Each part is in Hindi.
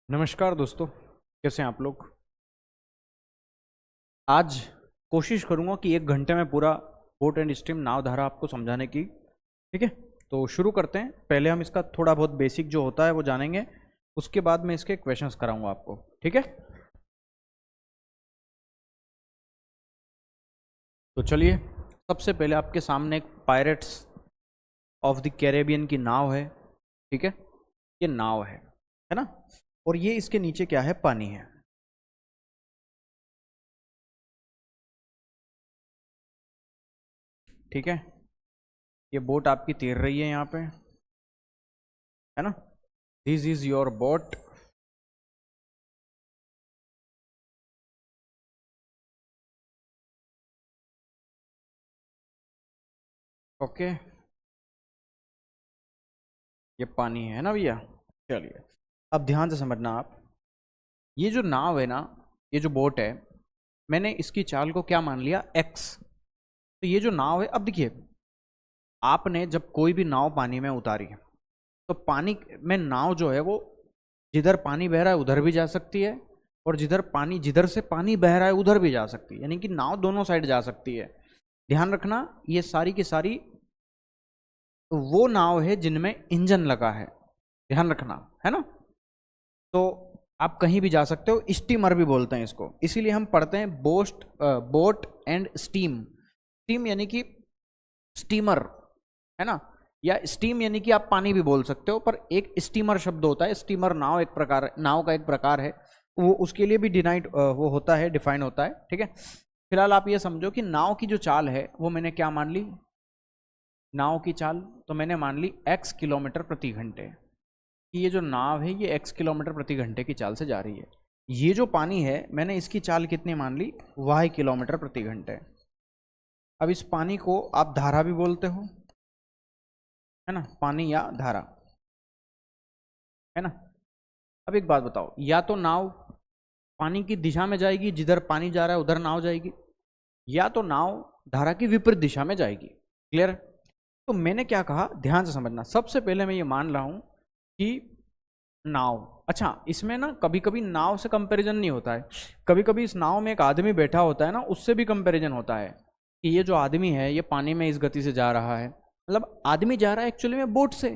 नमस्कार दोस्तों, कैसे हैं आप लोग। आज कोशिश करूंगा कि 1 घंटे में पूरा बोट एंड स्ट्रीम नाव धारा आपको समझाने की। ठीक है, तो शुरू करते हैं। पहले हम इसका थोड़ा बहुत बेसिक जो होता है वो जानेंगे, उसके बाद मैं इसके क्वेश्चंस कराऊंगा आपको। ठीक है, तो चलिए, सबसे पहले आपके सामने एक पायरेट्स ऑफ द कैरेबियन की नाव है। ठीक है, ये नाव है ना, और ये इसके नीचे क्या है, पानी है। ठीक है, ये बोट आपकी तैर रही है यहाँ पे, है ना। This is your boat. Okay, ये पानी है ना भैया। चलिए, अब ध्यान से समझना आप। ये जो नाव है ना, ये जो बोट है, मैंने इसकी चाल को क्या मान लिया, एक्स। तो ये जो नाव है, अब देखिए, आपने जब कोई भी नाव पानी में उतारी है तो पानी में नाव जो है वो जिधर पानी बह रहा है उधर भी जा सकती है, और जिधर से पानी बह रहा है उधर भी जा सकती है, यानी कि नाव दोनों साइड जा सकती है। ध्यान रखना, ये सारी की सारी वो नाव है जिनमें इंजन लगा है। ध्यान रखना, है ना। तो आप कहीं भी जा सकते हो, स्टीमर भी बोलते हैं इसको, इसीलिए हम पढ़ते हैं बोट एंड स्टीम। स्टीम यानी कि स्टीमर, है ना, या स्टीम यानी कि आप पानी भी बोल सकते हो, पर एक स्टीमर शब्द होता है। स्टीमर नाव एक प्रकार, नाव का एक प्रकार है, वो उसके लिए भी डिनाइट वो होता है, डिफाइन होता है। ठीक है, फिलहाल आप ये समझो कि नाव की जो चाल है वो मैंने क्या मान ली, नाव की चाल तो मैंने मान ली x किलोमीटर प्रति घंटे। कि ये जो नाव है ये x किलोमीटर प्रति घंटे की चाल से जा रही है। ये जो पानी है मैंने इसकी चाल कितनी मान ली, y किलोमीटर प्रति घंटे। अब इस पानी को आप धारा भी बोलते हो, है ना, पानी या धारा, है ना। अब एक बात बताओ, या तो नाव पानी की दिशा में जाएगी, जिधर पानी जा रहा है उधर नाव जाएगी, या तो नाव धारा की विपरीत दिशा में जाएगी। क्लियर। तो मैंने क्या कहा, ध्यान से समझना। सबसे पहले मैं ये मान रहा हूं कि नाव, अच्छा, इसमें ना कभी कभी नाव से कंपैरिजन नहीं होता है, कभी कभी इस नाव में एक आदमी बैठा होता है ना, उससे भी कंपैरिजन होता है कि ये जो आदमी है ये पानी में इस गति से जा रहा है। मतलब आदमी जा रहा है एक्चुअली में बोट से,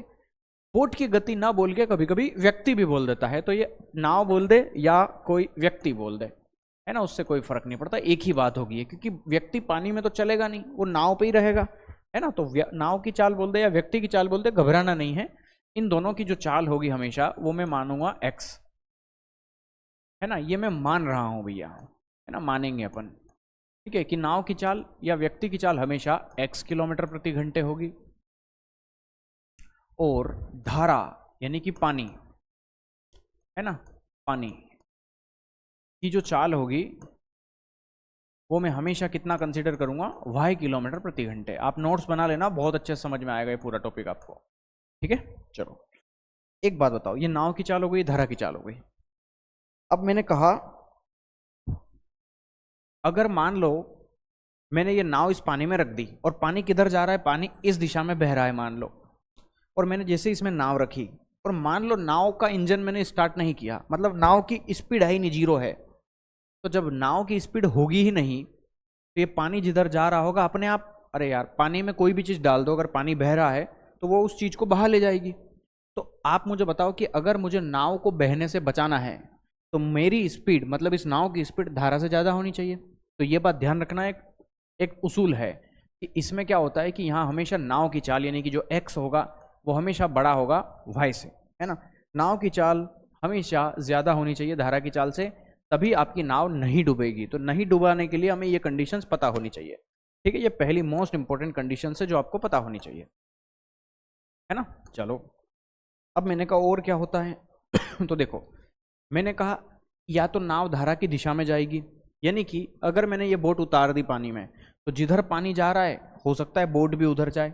बोट की गति ना बोल के कभी कभी व्यक्ति भी बोल देता है, तो ये नाव बोल दे या कोई व्यक्ति बोल दे, है ना, उससे कोई फर्क नहीं पड़ता, एक ही बात होगी, क्योंकि व्यक्ति पानी में तो चलेगा नहीं, वो नाव पे ही रहेगा, है ना। तो नाव की चाल बोल दे या व्यक्ति की चाल बोल दे, घबराना नहीं है। इन दोनों की जो चाल होगी हमेशा वो मैं मानूंगा x, है ना, ये मैं मान रहा हूं भैया, है ना, मानेंगे अपन। ठीक है, कि नाव की चाल या व्यक्ति की चाल हमेशा x किलोमीटर प्रति घंटे होगी, और धारा यानी कि पानी, है ना, पानी की जो चाल होगी वो मैं हमेशा कितना कंसीडर करूंगा, y किलोमीटर प्रति घंटे। आप नोट्स बना लेना, बहुत अच्छे से समझ में आएगा ये पूरा टॉपिक आपको। ठीक है, चलो एक बात बताओ, ये नाव की चाल हो गई, धारा की चाल हो गई। अब मैंने कहा, अगर मान लो मैंने ये नाव इस पानी में रख दी, और पानी किधर जा रहा है, पानी इस दिशा में बह रहा है मान लो, और मैंने जैसे इसमें नाव रखी, और मान लो नाव का इंजन मैंने स्टार्ट नहीं किया, मतलब नाव की स्पीड है ही नहीं, जीरो है। तो जब नाव की स्पीड होगी ही नहीं, तो ये पानी जिधर जा रहा होगा अपने आप, अरे यार, पानी में कोई भी चीज़ डाल दो, अगर पानी बह रहा है तो वो उस चीज़ को बहा ले जाएगी। तो आप मुझे बताओ कि अगर मुझे नाव को बहने से बचाना है तो मेरी स्पीड, मतलब इस नाव की स्पीड धारा से ज़्यादा होनी चाहिए। तो ये बात ध्यान रखना, एक एक उसूल है कि इसमें क्या होता है कि यहाँ हमेशा नाव की चाल यानी कि जो x होगा वो हमेशा बड़ा होगा y से, है ना। नाव की चाल हमेशा ज़्यादा होनी चाहिए धारा की चाल से, तभी आपकी नाव नहीं डूबेगी। तो नहीं डुबाने के लिए हमें ये कंडीशंस पता होनी चाहिए। ठीक है, ये पहली मोस्ट इंपॉर्टेंट कंडीशन है जो आपको पता होनी चाहिए, है ना। चलो, अब मैंने कहा और क्या होता है तो देखो, मैंने कहा या तो नाव धारा की दिशा में जाएगी, यानी कि अगर मैंने ये बोट उतार दी पानी में, तो जिधर पानी जा रहा है हो सकता है बोट भी उधर जाए,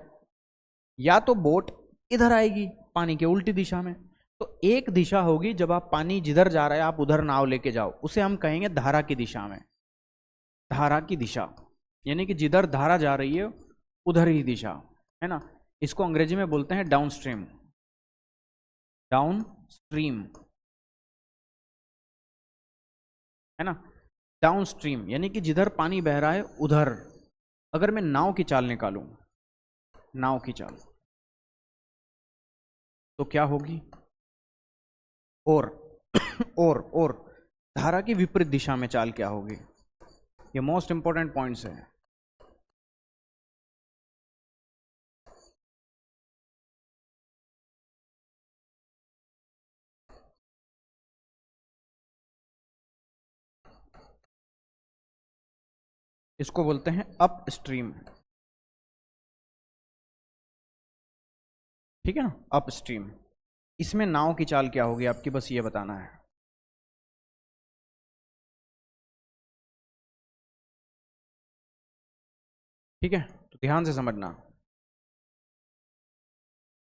या तो बोट इधर आएगी पानी के उल्टी दिशा में। तो एक दिशा होगी, जब आप पानी जिधर जा रहा है आप उधर नाव लेके जाओ, उसे हम कहेंगे धारा की दिशा में। धारा की दिशा यानी कि जिधर धारा जा रही है उधर ही दिशा, है ना। इसको अंग्रेजी में बोलते हैं डाउन स्ट्रीम, डाउन स्ट्रीम, है ना। डाउन स्ट्रीम यानी कि जिधर पानी बह रहा है उधर अगर मैं नाव की चाल निकालूं, नाव की चाल, तो क्या होगी? और और धारा की विपरीत दिशा में चाल क्या होगी? ये मोस्ट इंपॉर्टेंट पॉइंट्स है। इसको बोलते हैं अप स्ट्रीम, ठीक है ना, अप स्ट्रीम। इसमें नाव की चाल क्या होगी आपकी, बस ये बताना है। ठीक है, तो ध्यान से समझना।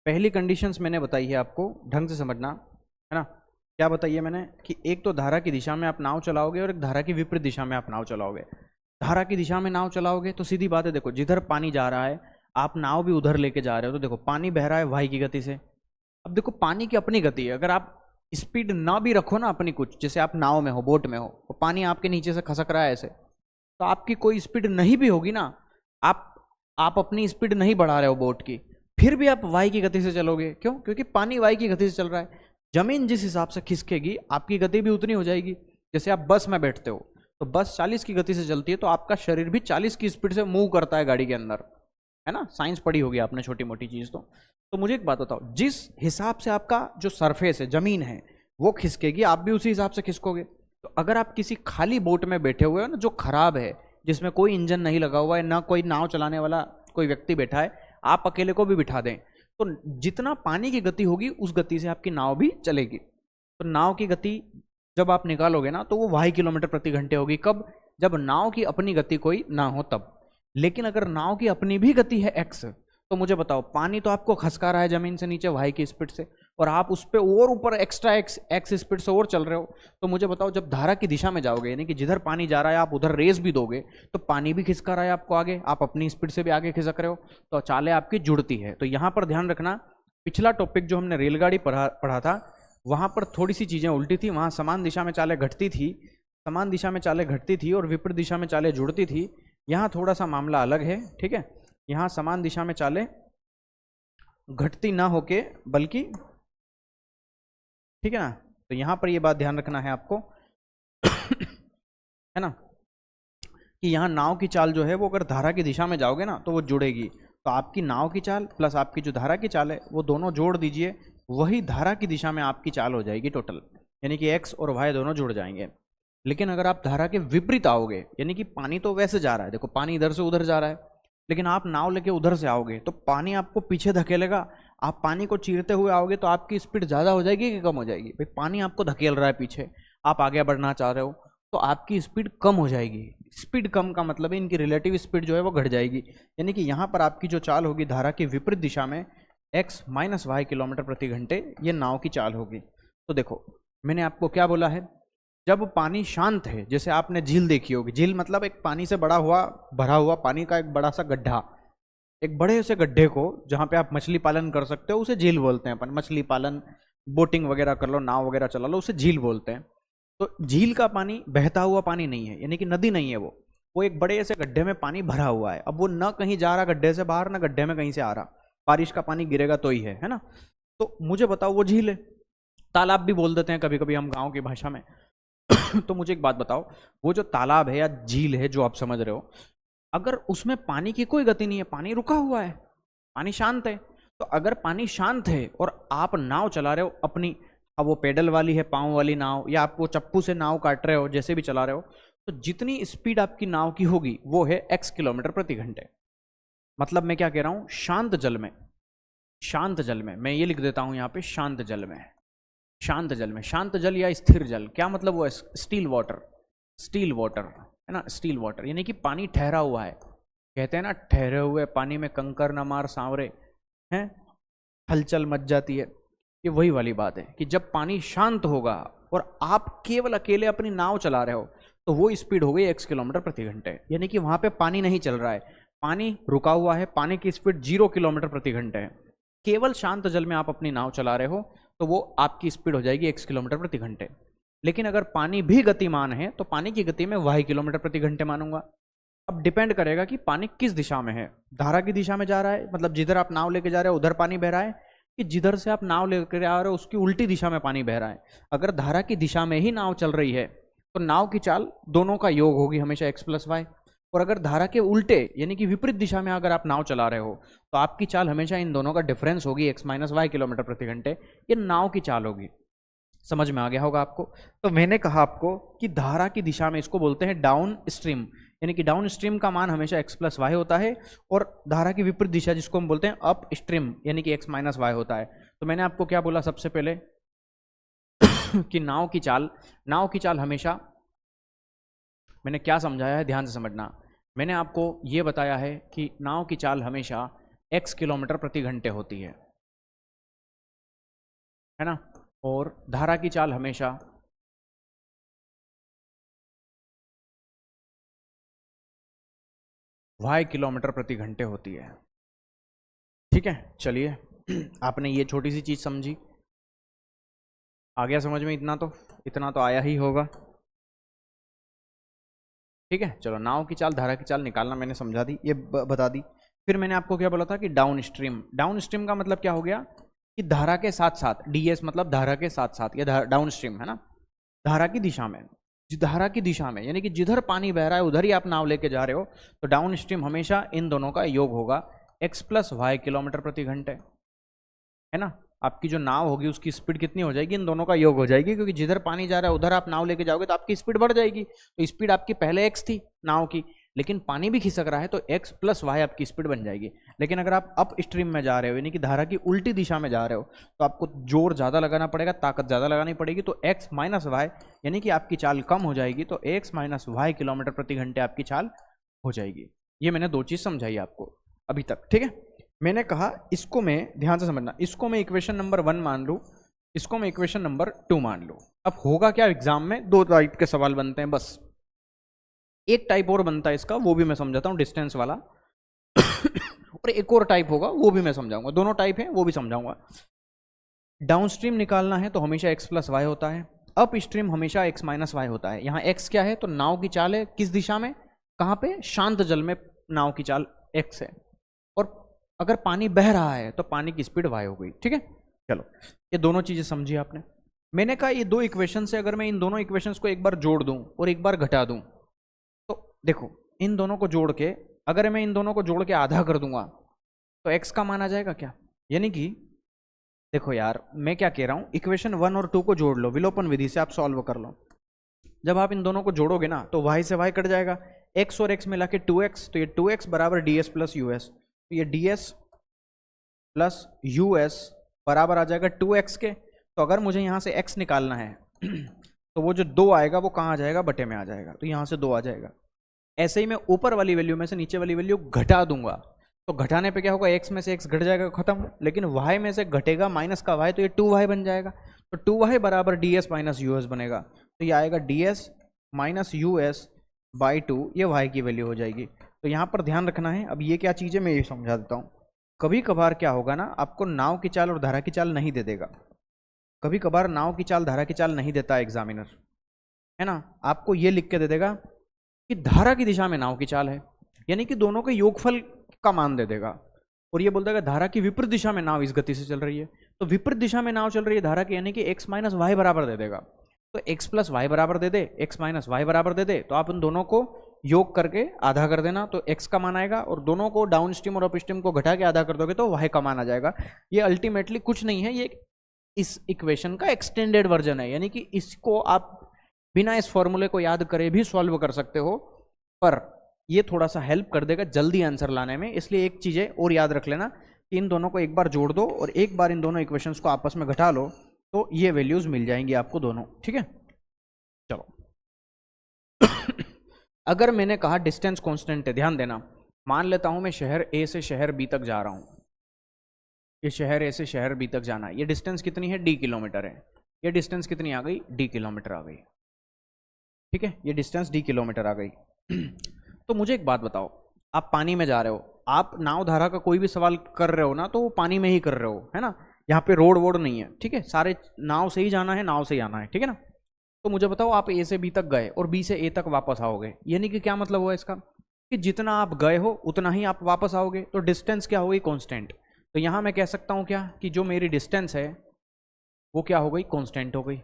पहली कंडीशंस मैंने बताई है आपको, ढंग से समझना, है ना। क्या बताइए मैंने कि एक तो धारा की दिशा में आप नाव चलाओगे और एक धारा की विपरीत दिशा में आप नाव चलाओगे। धारा की दिशा में नाव चलाओगे तो सीधी बात है, देखो जिधर पानी जा रहा है आप नाव भी उधर लेके जा रहे हो, तो देखो पानी बह रहा है वाई की गति से। अब देखो पानी की अपनी गति है, अगर आप स्पीड ना भी रखो ना अपनी कुछ, जैसे आप नाव में हो, बोट में हो, तो पानी आपके नीचे से खसक रहा है ऐसे, तो आपकी कोई स्पीड नहीं भी होगी ना, आप अपनी स्पीड नहीं बढ़ा रहे हो बोट की, फिर भी आप वाई की गति से चलोगे। क्यों? क्योंकि पानी वाई की गति से चल रहा है। जमीन जिस हिसाब से खिसकेगी आपकी गति भी उतनी हो जाएगी। जैसे आप बस में बैठते हो तो बस 40 की गति से चलती है, तो आपका शरीर भी 40 की स्पीड से मूव करता है गाड़ी के अंदर, है ना। साइंस पढ़ी होगी आपने छोटी मोटी चीज। तो मुझे एक बात बताओ, जिस हिसाब से आपका जो सरफेस है, जमीन है, वो खिसकेगी, आप भी उसी हिसाब से खिसकोगे। तो अगर आप किसी खाली बोट में बैठे हुए हो ना, जो खराब है, जिसमें कोई इंजन नहीं लगा हुआ है, ना कोई नाव चलाने वाला कोई व्यक्ति बैठा है, आप अकेले को भी बिठा दें, तो जितना पानी की गति होगी उस गति से आपकी नाव भी चलेगी। तो नाव की गति जब आप निकालोगे ना, तो वो वाई किलोमीटर प्रति घंटे होगी। कब? जब नाव की अपनी गति कोई ना हो तब। लेकिन अगर नाव की अपनी भी गति है एक्स, तो मुझे बताओ, पानी तो आपको खसका रहा है जमीन से नीचे वाई की स्पीड से, और आप उस पर और ऊपर एक्स्ट्रा एक्स स्पीड से और चल रहे हो। तो मुझे बताओ, जब धारा की दिशा में जाओगे, यानी कि जिधर पानी जा रहा है आप उधर रेस भी दोगे, तो पानी भी खिसका रहा है आपको आगे, आप अपनी स्पीड से भी आगे खिसक रहे हो, तो चालें आपकी जुड़ती है। तो यहाँ पर ध्यान रखना, पिछला टॉपिक जो हमने रेलगाड़ी पढ़ा था, वहां पर थोड़ी सी चीजें उल्टी थी। वहां समान दिशा में चालें घटती थी, समान दिशा में चालें घटती थी और विपरीत दिशा में चालें जुड़ती थी। यहाँ थोड़ा सा मामला अलग है, ठीक है। यहाँ समान दिशा में चालें घटती ना होके बल्कि, ठीक है ना। तो यहाँ पर ये बात ध्यान रखना है आपको है ना, कि यहाँ नाव की चाल जो है वो अगर धारा की दिशा में जाओगे ना तो वो जुड़ेगी। तो आपकी नाव की चाल प्लस आपकी जो धारा की चाल है वो दोनों जोड़ दीजिए, वही धारा की दिशा में आपकी चाल हो जाएगी टोटल, यानी कि एक्स और वाई दोनों जुड़ जाएंगे। लेकिन अगर आप धारा के विपरीत आओगे, यानी कि पानी तो वैसे जा रहा है, देखो पानी इधर से उधर जा रहा है, लेकिन आप नाव लेके उधर से आओगे तो पानी आपको पीछे धकेलेगा। आप पानी को चीरते हुए आओगे तो आपकी स्पीड ज़्यादा हो जाएगी कि कम हो जाएगी? भाई पानी आपको धकेल रहा है पीछे, आप आगे बढ़ना चाह रहे हो, तो आपकी स्पीड कम हो जाएगी। स्पीड कम का मतलब है इनकी रिलेटिव स्पीड जो है वो घट जाएगी। यानी कि यहाँ पर आपकी जो चाल होगी धारा की विपरीत दिशा में, x माइनस वाई किलोमीटर प्रति घंटे, ये नाव की चाल होगी। तो देखो मैंने आपको क्या बोला है, जब पानी शांत है, जैसे आपने झील देखी होगी, झील मतलब एक पानी से बड़ा हुआ भरा हुआ पानी का एक बड़ा सा गड्ढा, एक बड़े से गड्ढे को जहाँ पे आप मछली पालन कर सकते हो उसे झील बोलते हैं अपन। मछली पालन, बोटिंग वगैरह कर लो, नाव वगैरह चला लो, उसे झील बोलते हैं। तो झील का पानी बहता हुआ पानी नहीं है, यानी कि नदी नहीं है, वो एक बड़े से गड्ढे में पानी भरा हुआ है। अब वो न कहीं जा रहा गड्ढे से बाहर, ना गड्ढे में कहीं से आ रहा, बारिश का पानी गिरेगा तो ही है ना। तो मुझे बताओ वो झील है, तालाब भी बोल देते हैं कभी कभी हम गाँव की भाषा में तो मुझे एक बात बताओ, वो जो तालाब है या झील है जो आप समझ रहे हो, अगर उसमें पानी की कोई गति नहीं है, पानी रुका हुआ है, पानी शांत है, तो अगर पानी शांत है और आप नाव चला रहे हो अपनी, अब वो पेडल वाली है, पांव वाली नाव, या आप वो चप्पू से नाव काट रहे हो, जैसे भी चला रहे हो, तो जितनी स्पीड आपकी नाव की होगी वो है x किलोमीटर प्रति घंटे। मतलब मैं क्या कह रहा हूं, शांत जल में, शांत जल में, मैं ये लिख देता हूं यहां पे, शांत जल में, शांत जल में, शांत जल या स्थिर जल, क्या मतलब वो है, स्टील वाटर, स्टील वाटर है ना, स्टील वाटर यानी कि पानी ठहरा हुआ है। कहते हैं ना, ठहरे हुए पानी में कंकर न मार सांवरे, हैं हलचल मच जाती है। ये वही वाली बात है कि जब पानी शांत होगा और आप केवल अकेले अपनी नाव चला रहे हो, तो वो स्पीड हो गई x किलोमीटर प्रति घंटे, यानी कि वहां पे पानी नहीं चल रहा है, पानी रुका हुआ है, पानी की स्पीड 0 किलोमीटर प्रति घंटे है। केवल शांत जल में आप अपनी नाव चला रहे हो तो वो आपकी स्पीड हो जाएगी x किलोमीटर प्रति घंटे। लेकिन अगर पानी भी गतिमान है तो पानी की गति में y किलोमीटर प्रति घंटे मानूंगा। अब डिपेंड करेगा कि पानी किस दिशा में है, धारा की दिशा में जा रहा है, मतलब जिधर आप नाव लेके जा रहे हो उधर पानी बह रहा है, कि जिधर से आप नाव लेकर आ रहे हो उसकी उल्टी दिशा में पानी बह रहा है। अगर धारा की दिशा में ही नाव चल रही है तो नाव की चाल दोनों का योग होगी हमेशा x प्लस वाई, और अगर धारा के उल्टे यानी कि विपरीत दिशा में अगर आप नाव चला रहे हो तो आपकी चाल हमेशा इन दोनों का डिफरेंस होगी x माइनस वाई किलोमीटर प्रति घंटे। ये नाव की चाल होगी। समझ में आ गया होगा आपको। तो मैंने कहा आपको कि धारा की दिशा में इसको बोलते हैं डाउन स्ट्रीम, यानी कि डाउन स्ट्रीम का मान हमेशा x प्लस वाई होता है, और धारा की विपरीत दिशा जिसको हम बोलते हैं अप स्ट्रीम यानी कि x माइनस वाई होता है। तो मैंने आपको क्या बोला सबसे पहले कि नाव की चाल हमेशा, मैंने क्या समझाया है ध्यान से समझना। मैंने आपको यह बताया है कि नाव की चाल हमेशा x किलोमीटर प्रति घंटे होती है ना, और धारा की चाल हमेशा y किलोमीटर प्रति घंटे होती है। ठीक है, चलिए आपने ये छोटी सी चीज समझी, आ गया समझ में? इतना तो आया ही होगा। ठीक है, चलो नाव की चाल धारा की चाल निकालना मैंने समझा दी, ये बता दी। फिर मैंने आपको क्या बोला था कि डाउन स्ट्रीम का मतलब क्या हो गया कि धारा के साथ साथ, ds मतलब धारा के साथ साथ, ये डाउन स्ट्रीम है ना, धारा की दिशा में यानी कि जिधर पानी बह रहा है उधर ही आप नाव लेके जा रहे हो, तो डाउन स्ट्रीम हमेशा इन दोनों का योग होगा x प्लस वाई किलोमीटर प्रति घंटे, है ना। आपकी जो नाव होगी उसकी स्पीड कितनी हो जाएगी, इन दोनों का योग हो जाएगी, क्योंकि जिधर पानी जा रहा है उधर आप नाव लेके जाओगे तो आपकी स्पीड बढ़ जाएगी। तो स्पीड आपकी पहले x थी नाव की, लेकिन पानी भी खिसक रहा है तो x प्लस वाई आपकी स्पीड बन जाएगी। लेकिन अगर आप अप स्ट्रीम में जा रहे हो यानी कि धारा की उल्टी दिशा में जा रहे हो तो आपको जोर ज़्यादा लगाना पड़ेगा, ताकत ज़्यादा लगानी पड़ेगी, तो x माइनस वाई यानी कि आपकी चाल कम हो जाएगी, तो x माइनस वाई किलोमीटर प्रति घंटे आपकी चाल हो जाएगी। ये मैंने दो चीज़ समझाई आपको अभी तक। ठीक है, मैंने कहा इसको मैं ध्यान से समझना, इसको मैं इक्वेशन नंबर 1 मान लूँ, इसको मैं इक्वेशन नंबर 2 मान लूँ। अब होगा क्या, एग्जाम में दो टाइप के सवाल बनते हैं बस, एक टाइप और बनता है इसका, वो भी मैं समझाता हूँ, डिस्टेंस वाला और एक और टाइप होगा वो भी मैं समझाऊंगा, दोनों टाइप है वो भी समझाऊंगा। डाउन स्ट्रीम निकालना है तो हमेशा x प्लस वाई होता है, अप स्ट्रीम हमेशा x माइनस वाई होता है। यहाँ x क्या है, तो नाव की चाल है, किस दिशा में, कहाँ पे, शांत जल में नाव की चाल x है, और अगर पानी बह रहा है तो पानी की स्पीड y हो गई। ठीक है, चलो ये दोनों चीजें समझी आपने। मैंने कहा ये दो इक्वेशन से अगर मैं इन दोनों इक्वेशंस को एक बार जोड़ दूं और एक बार घटा दूं, तो देखो इन दोनों को जोड़ के, अगर मैं इन दोनों को जोड़ के आधा कर दूंगा तो x का मान आ जाएगा क्या, यानी कि देखो यार मैं क्या कह रहा हूं, इक्वेशन 1 और 2 को जोड़ लो, विलोपन विधि से आप सॉल्व कर लो। जब आप इन दोनों को जोड़ोगे ना तो y से y कट जाएगा, x और x मिला के 2x, तो ये 2x बराबर ds प्लस यूएस, तो ये ds प्लस यूएस बराबर आ जाएगा 2x के। तो अगर मुझे यहाँ से x निकालना है तो वो जो 2 आएगा वो कहाँ आ जाएगा, बटे में आ जाएगा, तो यहाँ से 2 आ जाएगा। ऐसे ही मैं ऊपर वाली वैल्यू में से नीचे वाली वैल्यू घटा दूंगा, तो घटाने पे क्या होगा, x में से x घट जाएगा, खत्म। लेकिन y में से घटेगा माइनस का y, तो ये 2y बन जाएगा, तो 2y बराबर ds माइनस यूएस बनेगा, तो ये आएगा ds माइनस यूएस बाई 2, ये y की वैल्यू हो जाएगी। तो यहाँ पर ध्यान रखना है। अब ये क्या चीज़ है मैं ये समझा देता हूँ। कभी कभार क्या होगा ना, आपको नाव की चाल और धारा की चाल नहीं दे देगा, कभी कभार नाव की चाल धारा की चाल नहीं देता एग्जामिनर, है ना। आपको ये लिख के दे देगा कि धारा की दिशा में नाव की चाल है, यानी कि दोनों के योगफल का मान दे देगा, और ये बोल देगा धारा की विपरीत दिशा में नाव इस गति से चल रही है, तो विपरीत दिशा में नाव चल रही है धारा की, यानी कि x माइनस वाई बराबर दे देगा। तो x प्लस वाई बराबर दे दे, x माइनस वाई बराबर दे दे, तो आप उन दोनों को योग करके आधा कर देना, तो x का मान आएगा, और दोनों को डाउन स्ट्रीम और अप स्ट्रीम को घटा के आधा कर दोगे तो y का मान आ जाएगा। ये अल्टीमेटली कुछ नहीं है, ये इस इक्वेशन का एक्सटेंडेड वर्जन है, यानी कि इसको आप बिना इस फॉर्मूले को याद करे भी सॉल्व कर सकते हो, पर ये थोड़ा सा हेल्प कर देगा जल्दी आंसर लाने में। इसलिए एक चीज़ें और याद रख लेना कि इन दोनों को एक बार जोड़ दो और एक बार इन दोनों इक्वेशंस को आपस में घटा लो, तो ये वैल्यूज मिल जाएंगी आपको दोनों। ठीक है, चलो अगर मैंने कहा डिस्टेंस कांस्टेंट है, ध्यान देना, मान लेता हूं मैं शहर ए से शहर बी तक जा रहा हूं, ये शहर ए से शहर बी तक जाना है, ये डिस्टेंस कितनी है, d किलोमीटर है, ये डिस्टेंस कितनी आ गई, d किलोमीटर आ गई। ठीक है, ये डिस्टेंस d किलोमीटर आ गई। तो मुझे एक बात बताओ, आप पानी में जा रहे हो, आप नाव धारा का कोई भी सवाल कर रहे हो ना, तो वो पानी में ही कर रहे हो, है ना, यहाँ पे रोड वोड नहीं है। ठीक है, सारे नाव से ही जाना है, नाव से ही आना है, ठीक है ना। तो मुझे बताओ आप ए से बी तक गए और बी से ए तक वापस आओगे, यानी कि क्या मतलब हुआ इसका कि जितना आप गए हो उतना ही आप वापस आओगे, तो डिस्टेंस क्या होगी, कांस्टेंट। तो यहाँ मैं कह सकता हूँ क्या कि जो मेरी डिस्टेंस है वो क्या हो गई, कांस्टेंट हो गई,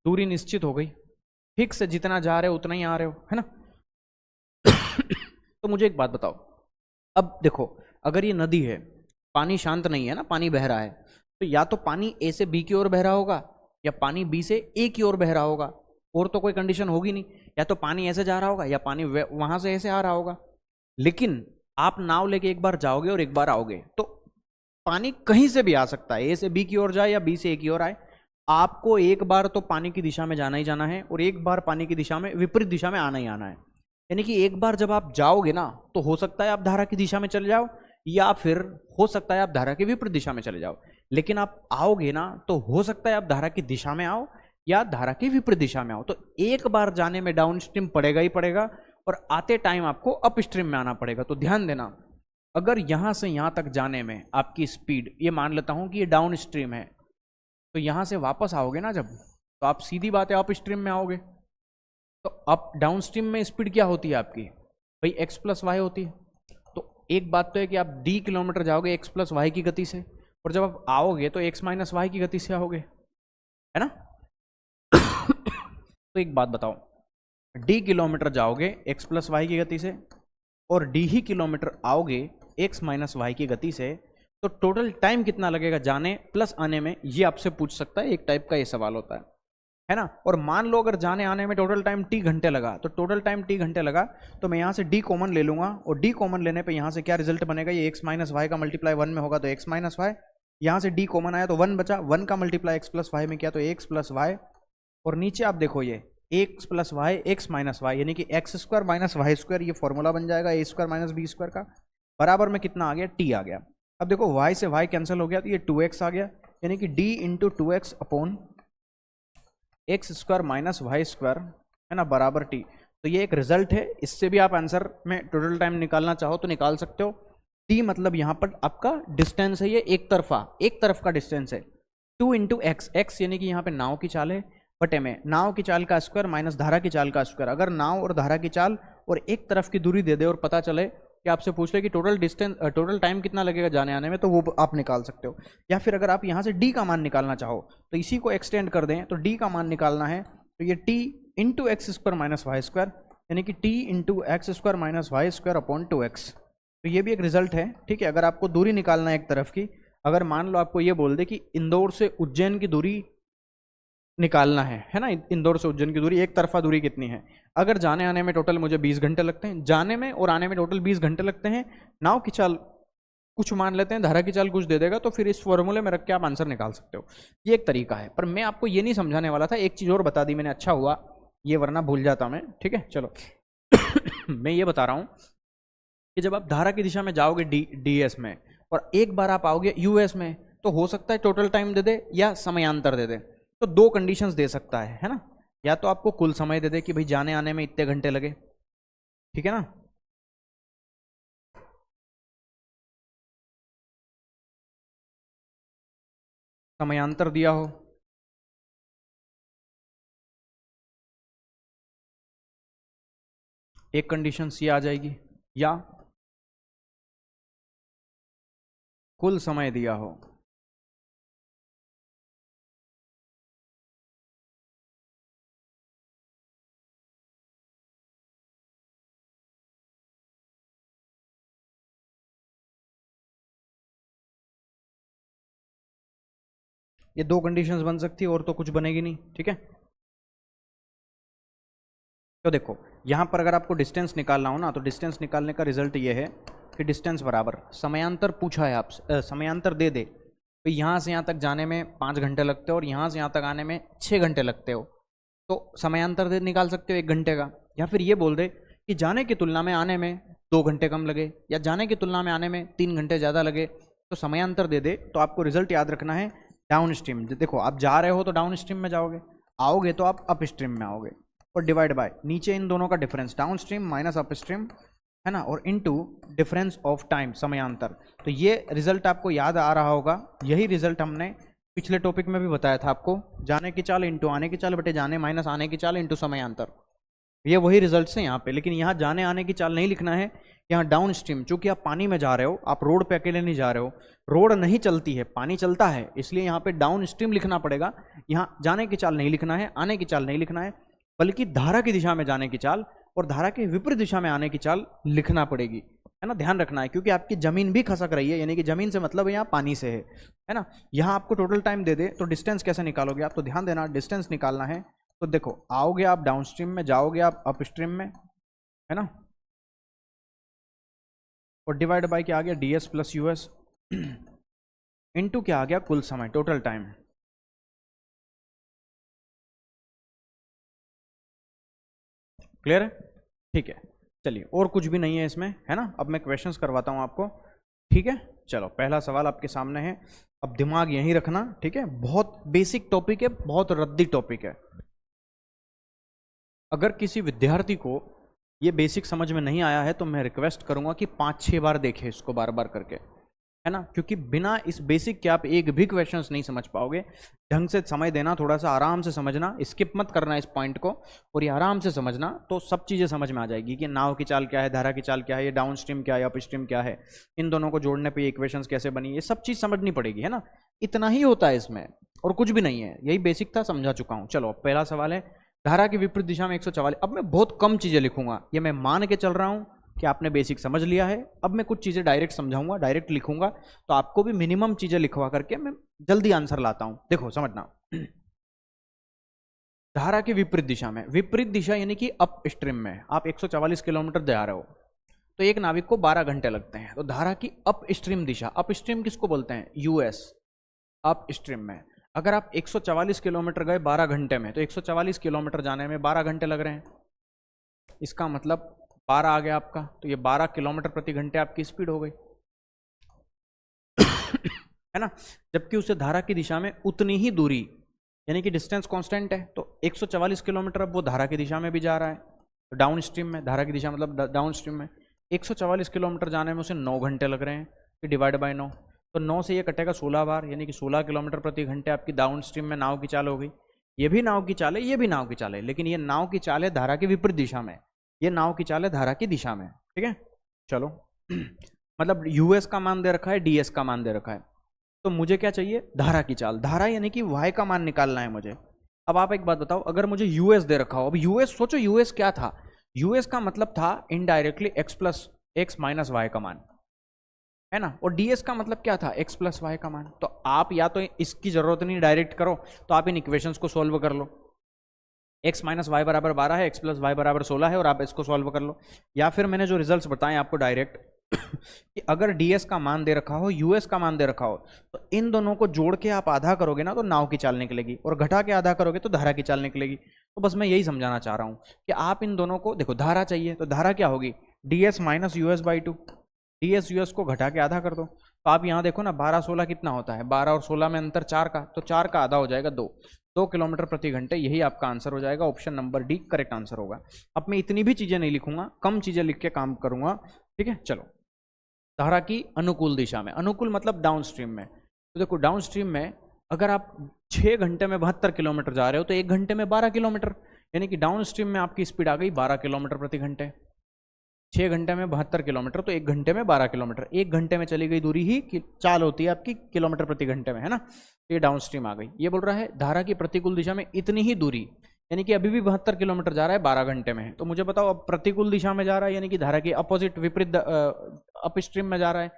दूरी निश्चित हो गई, फिक्स है, जितना जा रहे हो उतना ही आ रहे हो, है ना। तो मुझे एक बात बताओ, अब देखो अगर ये नदी है, पानी शांत नहीं है ना, पानी बह रहा है, तो या तो पानी ए से बी की ओर बह रहा होगा या पानी बी से ए की ओर बह रहा होगा, और तो कोई कंडीशन होगी नहीं, या तो पानी ऐसे जा रहा होगा या पानी वहां से ऐसे आ रहा होगा। लेकिन आप नाव लेके एक बार जाओगे और एक बार आओगे, तो पानी कहीं से भी आ सकता है, ए से बी की ओर जाए या बी से ए की ओर आए, आपको एक बार तो पानी की दिशा में जाना ही जाना है और एक बार पानी की दिशा में, विपरीत दिशा में आना ही आना है। यानी कि एक बार जब आप जाओगे ना तो हो सकता है आप धारा की दिशा में चले जाओ, या फिर हो सकता है आप धारा की विपरीत दिशा में चले जाओ, लेकिन आप आओगे ना तो हो सकता है आप धारा की दिशा में आओ या धारा की विपरीत दिशा में आओ। तो एक बार जाने में डाउन स्ट्रीम पड़ेगा ही पड़ेगा और आते टाइम आपको अप स्ट्रीम में आना पड़ेगा। तो ध्यान देना, अगर यहां से यहां तक जाने में आपकी स्पीड, ये मान लेता हूं कि ये डाउन स्ट्रीम है, तो यहां से वापस आओगे ना जब, तो आप सीधी बात है अप स्ट्रीम में आओगे। तो अप डाउन स्ट्रीम में स्पीड क्या होती है आपकी, भाई एक्स प्लस वाई होती है। तो एक बात तो है कि आप डी किलोमीटर जाओगे एक्स प्लस वाई की गति से, और जब आप आओगे तो एक्स माइनस वाई की गति से आओगे, है ना। तो एक बात बताओ, डी किलोमीटर जाओगे एक्स प्लस वाई की गति से और डी ही किलोमीटर आओगे एक्स माइनस वाई की गति से, तो टोटल टाइम कितना लगेगा जाने प्लस आने में, ये आपसे पूछ सकता है, एक टाइप का ये सवाल होता है ना। और मान लो अगर जाने आने में टोटल टाइम टी घंटे लगा, तो टोटल टाइम टी घंटे लगा, तो मैं यहाँ से डी कॉमन ले लूंगा, और डी कॉमन लेने पे यहाँ से क्या रिजल्ट बनेगा, ये एक्स माइनस वाई का मल्टीप्लाई 1 में होगा तो एक्स माइनस वाई, यहाँ से डी कॉमन आया तो 1 बचा, 1 का मल्टीप्लाई एक्स प्लस वाई में किया तो एक्स प्लस वाई, और नीचे आप देखो ये x plus y x minus y, यानी कि x square minus y square, ये फॉर्मूला बन जाएगा a square minus b square का, बराबर में कितना आ गया, टी आ गया। अब देखो y से y कैंसिल हो गया तो ये 2x आ गया, यानी कि d into 2x upon x square minus y square, है ना, बराबर t। तो ये एक रिजल्ट है, इससे भी आप आंसर में टोटल टाइम निकालना चाहो तो निकाल सकते हो। t मतलब यहाँ पर आपका डिस्टेंस है, ये एक तरफ का डिस्टेंस है, 2 इंटू एक्स, एक्स यानी कि यहाँ पे नाव की चाल है, बटे में नाव की चाल का स्क्वायर माइनस धारा की चाल का स्क्वायर। अगर नाव और धारा की चाल और एक तरफ की दूरी दे दे और पता चले कि आपसे पूछ ले कि टोटल टाइम कितना लगेगा जाने आने में, तो वो आप निकाल सकते हो। या फिर अगर आप यहाँ से d का मान निकालना चाहो तो इसी को एक्सटेंड कर दें, तो d का मान निकालना है तो ये t into x square minus y square, यानी कि t into x square minus y square upon 2x। तो ये भी एक रिजल्ट है, ठीक है। अगर आपको दूरी निकालना है एक तरफ की, अगर मान लो आपको ये बोल दे कि इंदौर से उज्जैन की दूरी निकालना है ना, इंदौर से उज्जैन की दूरी, एक तरफा दूरी कितनी है, अगर जाने आने में टोटल मुझे 20 घंटे लगते हैं, जाने में और आने में टोटल 20 घंटे लगते हैं, नाव की चाल कुछ मान लेते हैं, धारा की चाल कुछ दे देगा, तो फिर इस फॉर्मूले में रख के आप आंसर निकाल सकते हो। ये एक तरीका है, पर मैं आपको ये नहीं समझाने वाला था, एक चीज़ और बता दी मैंने, अच्छा हुआ ये, वरना भूल जाता मैं, ठीक है। चलो मैं ये बता रहा हूँ कि जब आप धारा की दिशा में जाओगे डी एस में और एक बार आप आओगे यूएस में, तो हो सकता है टोटल टाइम दे दे या समयांतर दे दे। तो दो कंडीशंस दे सकता है ना, या तो आपको कुल समय दे दे कि भाई जाने आने में इतने घंटे लगे, ठीक है ना, समयांतर दिया हो, एक कंडीशन सी आ जाएगी, या कुल समय दिया हो। ये दो कंडीशंस बन सकती है और तो कुछ बनेगी नहीं, ठीक है। तो देखो यहाँ पर अगर आपको डिस्टेंस निकालना हो ना, तो डिस्टेंस निकालने का रिजल्ट ये है कि डिस्टेंस बराबर समयांतर पूछा है आपसे, समयांतर दे दे, तो यहाँ से यहाँ तक जाने में 5 घंटे लगते हो और यहाँ से यहाँ तक आने में 6 घंटे लगते हो, तो समयांतर दे निकाल सकते हो 1 घंटे का। या फिर ये बोल दे कि जाने की तुलना में आने में 2 घंटे कम लगे, या जाने की तुलना में आने में 3 घंटे ज़्यादा लगे, तो समयांतर दे दे। तो आपको रिजल्ट याद रखना है डाउन स्ट्रीम। देखो आप जा रहे हो तो डाउन स्ट्रीम में जाओगे, आओगे तो आप अप स्ट्रीम में आओगे, और डिवाइड बाय नीचे इन दोनों का difference, down stream minus up stream, है ना, और इनटू डिफरेंस ऑफ टाइम, समयांतर। तो ये रिजल्ट आपको याद आ रहा होगा, यही रिजल्ट हमने पिछले टॉपिक में भी बताया था आपको, जाने की चाल इंटू आने की चाल बटे जाने माइनस आने की चाल इंटू समयांतर, ये वही रिजल्ट्स हैं यहाँ पे। लेकिन यहाँ जाने आने की चाल नहीं लिखना है, यहाँ डाउन स्ट्रीम, चूंकि आप पानी में जा रहे हो, आप रोड पे अकेले नहीं जा रहे हो, रोड नहीं चलती है, पानी चलता है, इसलिए यहाँ पे डाउन स्ट्रीम लिखना पड़ेगा। यहाँ जाने की चाल नहीं लिखना है, आने की चाल नहीं लिखना है, बल्कि धारा की दिशा में जाने की चाल और धारा के विपरीत दिशा में आने की चाल लिखना पड़ेगी, है ना, ध्यान रखना है। क्योंकि आपकी जमीन भी खसक रही है, यानी कि जमीन से मतलब यहाँ पानी से है ना। यहाँ आपको टोटल टाइम दे दे तो डिस्टेंस कैसे निकालोगे आप, तो ध्यान देना, डिस्टेंस निकालना है तो देखो, आओगे आप डाउन स्ट्रीम में, जाओगे आप अप स्ट्रीम में, है ना, और डिवाइड बाय क्या आ गया, ds प्लस यूएस इनटू क्या आ गया, कुल समय, टोटल टाइम। क्लियर है, ठीक है, चलिए, और कुछ भी नहीं है इसमें, है ना। अब मैं क्वेश्चंस करवाता हूं आपको, ठीक है। चलो, पहला सवाल आपके सामने है, अब दिमाग यहीं रखना, ठीक है, बहुत बेसिक टॉपिक है, बहुत रद्दी टॉपिक है। अगर किसी विद्यार्थी को ये बेसिक समझ में नहीं आया है तो मैं रिक्वेस्ट करूंगा कि 5-6 बार देखें इसको, बार बार करके, है ना, क्योंकि बिना इस बेसिक के आप एक भी क्वेश्चंस नहीं समझ पाओगे। ढंग से समय देना, थोड़ा सा आराम से समझना, स्किप मत करना इस पॉइंट को, और ये आराम से समझना तो सब चीज़ें समझ में आ जाएगी कि नाव की चाल क्या है, धारा की चाल क्या है, ये डाउन स्ट्रीम क्या है, अप स्ट्रीम क्या है, इन दोनों को जोड़ने पर इक्वेशंस कैसे बनी, ये सब चीज़ समझनी पड़ेगी, है ना। इतना ही होता है इसमें, और कुछ भी नहीं है, यही बेसिक था, समझा चुका हूँ। चलो, पहला सवाल है, धारा की विपरीत दिशा में 144। अब मैं बहुत कम चीज़ें लिखूंगा, ये मैं मान के चल रहा हूँ कि आपने बेसिक समझ लिया है। अब मैं कुछ चीज़ें डायरेक्ट समझाऊंगा, डायरेक्ट लिखूंगा, तो आपको भी मिनिमम चीज़ें लिखवा करके मैं जल्दी आंसर लाता हूं। देखो, समझना, धारा की विपरीत दिशा में, विपरीत दिशा यानी कि अप स्ट्रीम में आप 144 किलोमीटर जा रहे हो, तो एक नाविक को 12 घंटे लगते हैं। तो धारा की अप स्ट्रीम दिशा, अप स्ट्रीम किसको बोलते हैं, यूएस, अप स्ट्रीम में अगर आप 144 किलोमीटर गए 12 घंटे में, तो 144 किलोमीटर जाने में 12 घंटे लग रहे हैं, इसका मतलब 12 आ गया आपका, तो ये 12 किलोमीटर प्रति घंटे आपकी स्पीड हो गई है ना। जबकि उसे धारा की दिशा में उतनी ही दूरी, यानी कि डिस्टेंस कांस्टेंट है, तो 144 किलोमीटर अब वो धारा की दिशा में भी जा रहा है, तो डाउन स्ट्रीम में, धारा की दिशा मतलब डाउन स्ट्रीम में 144 किलोमीटर जाने में उसे 9 घंटे लग रहे हैं, तो डिवाइड बाय 9, तो 9 से ये कटेगा 16 बार, यानी कि 16 किलोमीटर प्रति घंटे आपकी डाउन स्ट्रीम में नाव की चाल हो गई। ये भी नाव की चाल है, ये भी नाव की चाल है, लेकिन ये नाव की चाल है धारा की विपरीत दिशा में, ये नाव की चाल है धारा की दिशा में, ठीक है। चलो मतलब यूएस का मान दे रखा है, डीएस का मान दे रखा है, तो मुझे क्या चाहिए, धारा की चाल, धारा यानी कि वाई का मान निकालना है मुझे। अब आप एक बात बताओ, अगर मुझे यूएस दे रखा हो, अब यूएस सोचो, यूएस क्या था, यूएस का मतलब था indirectly x plus x minus y का मान, है ना, और डीएस का मतलब क्या था, एक्स प्लस वाई का मान। तो आप या तो इसकी जरूरत नहीं, डायरेक्ट करो, तो आप इन इक्वेशंस को सोल्व कर लो, एक्स माइनस वाई बराबर 12 है, एक्स प्लस वाई बराबर 16 है, और आप इसको सॉल्व कर लो। या फिर मैंने जो रिजल्ट्स बताए आपको डायरेक्ट कि अगर डीएस का मान दे रखा हो, यूएस का मान दे रखा हो, तो इन दोनों को जोड़ के आप आधा करोगे ना, तो नाव की चाल निकलेगी, और घटा के आधा करोगे तो धारा की चाल निकलेगी। तो बस मैं यही समझाना चाह रहा हूं कि आप इन दोनों को देखो, धारा चाहिए तो धारा क्या होगी, DS minus US by 2, DS US को घटा के आधा कर दो, तो आप यहाँ देखो ना, 12-16 कितना होता है, 12 और 16 में अंतर 4 का, तो 4 का आधा हो जाएगा 2 किलोमीटर प्रति घंटे, यही आपका आंसर हो जाएगा, option number D correct answer होगा। अब मैं इतनी भी चीजें नहीं लिखूंगा, कम चीजें लिख के काम करूंगा, ठीक है। चलो, धारा की अनुकूल दिशा में, अनुकूल मतलब डाउन स्ट्रीम में, तो देखो डाउन स्ट्रीम में अगर आप 6 घंटे में 72 किलोमीटर जा रहे हो, तो 1 घंटे में 12 किलोमीटर, यानी कि डाउन स्ट्रीम में आपकी स्पीड आ गई 12 किलोमीटर प्रति घंटे। 6 घंटे में 72 किलोमीटर, तो 1 घंटे में 12 किलोमीटर, 1 घंटे में चली गई दूरी ही चाल होती है आपकी किलोमीटर प्रति घंटे में, है ना। ये डाउन स्ट्रीम आ गई। ये बोल रहा है धारा की प्रतिकूल दिशा में इतनी ही दूरी, यानी कि अभी भी 72 किलोमीटर जा रहा है 12 घंटे में, तो मुझे बताओ अब प्रतिकूल दिशा में जा रहा है, यानी कि धारा के अपोजिट विपरीत अप स्ट्रीम में जा रहा है,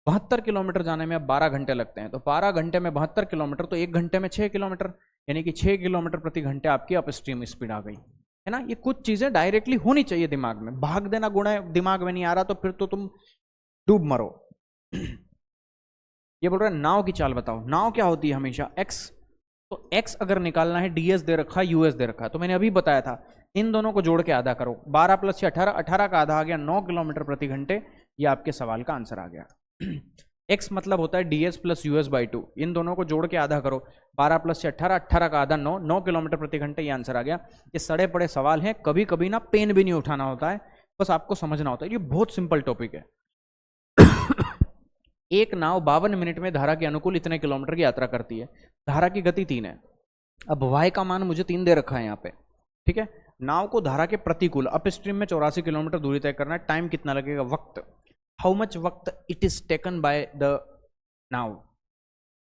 72 किलोमीटर जाने में अब 12 घंटे लगते हैं, तो 12 घंटे में 72 किलोमीटर, तो 1 घंटे में 6 किलोमीटर, यानी कि 6 किलोमीटर प्रति घंटे आपकी अप स्ट्रीम स्पीड आ गई, है ना। ये कुछ चीजें डायरेक्टली होनी चाहिए दिमाग में, भाग देना गुण है, दिमाग में नहीं आ रहा तो फिर तो तुम डूब मरो। ये बोल रहा है नाव की चाल बताओ, नाव क्या होती है हमेशा, एक्स, तो एक्स अगर निकालना है, डीएस दे रखा है, यूएस दे रखा है, तो मैंने अभी बताया था इन दोनों को जोड़ के आधा करो, 12 प्लस 6 18, 18 का आधा आ गया 9 किलोमीटर प्रति घंटे, ये आपके सवाल का आंसर आ गया। एक्स मतलब होता है डीएस प्लस यूएस बाई 2, इन दोनों को जोड़ के आधा करो, 12 प्लस 6 18, 18 का आधा 9, 9 किलोमीटर प्रति घंटे, ये आंसर आ गया। ये सड़े पड़े सवाल हैं, कभी कभी ना पेन भी नहीं उठाना होता है, बस आपको समझना होता है, ये बहुत सिंपल टॉपिक है। एक नाव 52 मिनट में धारा के अनुकूल इतने किलोमीटर की यात्रा करती है। धारा की गति 3 है। अब y का मान मुझे 3 दे रखा है यहाँ पे, ठीक है। नाव को धारा के प्रतिकूल अप स्ट्रीम में 84 किलोमीटर दूरी तय करना है। टाइम कितना लगेगा, वक्त, हाउ मच वक्त it is taken by the नाव।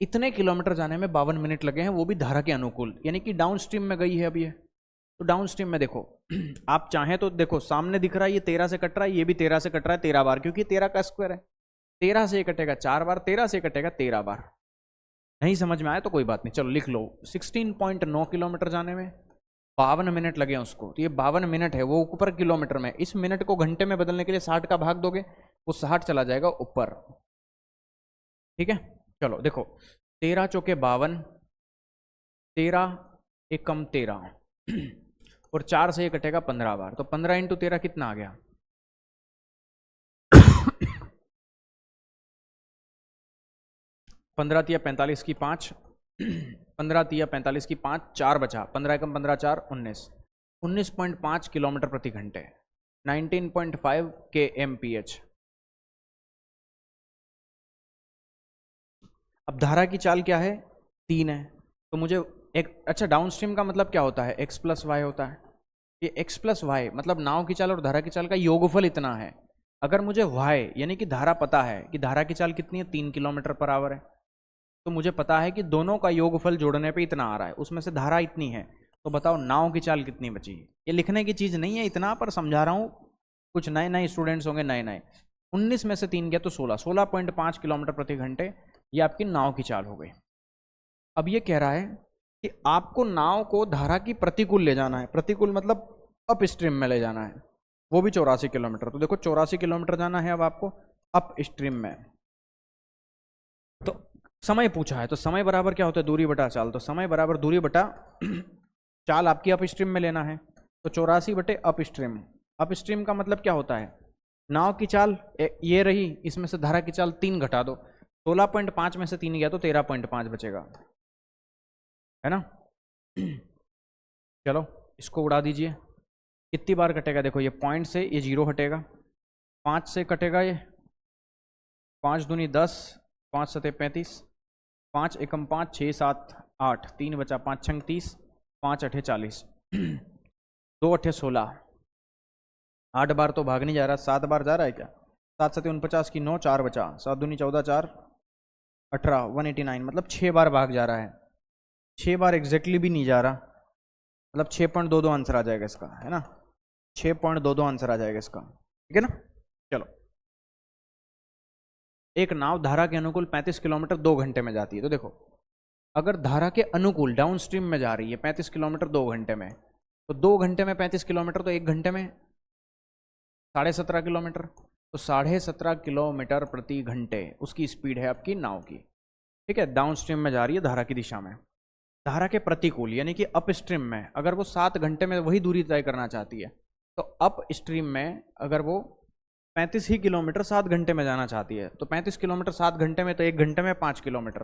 इतने किलोमीटर जाने में 52 मिनट लगे हैं, वो भी धारा के अनुकूल, यानी कि डाउन स्ट्रीम में गई है अब ये। तो डाउन स्ट्रीम में देखो आप चाहें तो देखो सामने दिख रहा है ये 13 से कट रहा है, ये भी 13 से कट रहा है 13 बार, क्योंकि 13 का स्क्वायर है। 13 से कटेगा 4 बार, 13 से कटेगा 13 बार। नहीं समझ में आया तो कोई बात नहीं, चलो लिख लो। 16.9 किलोमीटर जाने में 52 मिनट लगे हैं उसको, तो ये 52 मिनट है, वो ऊपर किलोमीटर में। इस मिनट को घंटे में बदलने के लिए 60 का भाग दोगे, वो 60 चला जाएगा ऊपर, ठीक है। चलो देखो 13 चौके 52, 13 एकम 13 और 4 से ये कटेगा 15 बार, तो 15 इंटू 13 कितना आ गया 15 तिया 45 की 5, 15 तिया 45 की 5, 4 बचा, 15 एकम 15 4 19, 19.5 किलोमीटर प्रति घंटे, 19.5 kmph। अब धारा की चाल क्या है, 3 है, तो मुझे एक अच्छा डाउन स्ट्रीम का मतलब क्या होता है, x प्लस वाई होता है। ये x प्लस वाई मतलब नाव की चाल और धारा की चाल का योगफल इतना है। अगर मुझे y यानी कि धारा पता है कि धारा की चाल कितनी है, 3 किलोमीटर पर आवर है, तो मुझे पता है कि दोनों का योगफल जोड़ने पे इतना आ रहा है, उसमें से धारा इतनी है, तो बताओ नाव की चाल कितनी बची। ये लिखने की चीज़ नहीं है इतना, पर समझा रहा हूँ, कुछ नए नए स्टूडेंट्स होंगे, नए नए। 19 में से 3 गया तो 16, 16.5 किलोमीटर प्रति घंटे, ये आपकी नाव की चाल हो गई। अब ये कह रहा है कि आपको नाव को धारा की प्रतिकूल ले जाना है, प्रतिकूल मतलब अप स्ट्रीम में ले जाना है, वो भी 84 किलोमीटर। तो देखो 84 किलोमीटर जाना है अब आपको अप स्ट्रीम में। तो समय पूछा है, तो समय बराबर क्या होता है, दूरी बटा चाल। तो समय बराबर दूरी बटा चाल आपकी अप स्ट्रीम में लेना है, तो 84 बटे अप स्ट्रीम। अप स्ट्रीम का मतलब क्या होता है, नाव की चाल ये रही, इसमें से धारा की चाल 3 घटा दो, 16.5 में से 3 गया तो 13.5 बचेगा, है ना। चलो इसको उड़ा दीजिए, कितनी बार कटेगा, देखो ये पॉइंट से ये 0 हटेगा, 5 से कटेगा ये, 5 दूनी 10, 5 सते 35, 5 एकम 5, 6 7 8, 3 बचा, 5 छंग 30, 5 अठे 40, 2 अठे 16, 8 बार तो भाग नहीं जा रहा, 7 बार जा रहा है क्या, 7 सते 49 की 9, 4 बचा, 7 दूनी 14, 4 18, 189, मतलब 6 बार भाग जा रहा है। 6 बार एग्जैक्टली भी नहीं जा रहा, मतलब 6.22 आंसर आ जाएगा इसका, है ना, 6.22 आंसर आ जाएगा इसका, ठीक है ना। चलो एक नाव धारा के अनुकूल 35 किलोमीटर 2 घंटे में जाती है, तो देखो अगर धारा के अनुकूल डाउन स्ट्रीम में जा रही है 35 किलोमीटर 2 घंटे में, तो 2 घंटे में 35 किलोमीटर, तो 1 घंटे में 17.5 किलोमीटर, तो 17.5 किलोमीटर प्रति घंटे उसकी स्पीड है आपकी नाव की, ठीक है। डाउन स्ट्रीम में जा रही है धारा की दिशा में, धारा के प्रतिकूल यानी कि अप स्ट्रीम में अगर वो 7 घंटे में वही दूरी तय करना चाहती है, तो अप स्ट्रीम में अगर वो 35 ही किलोमीटर 7 घंटे में जाना चाहती है, तो 35 किलोमीटर 7 घंटे में, तो 1 घंटे में 5 किलोमीटर,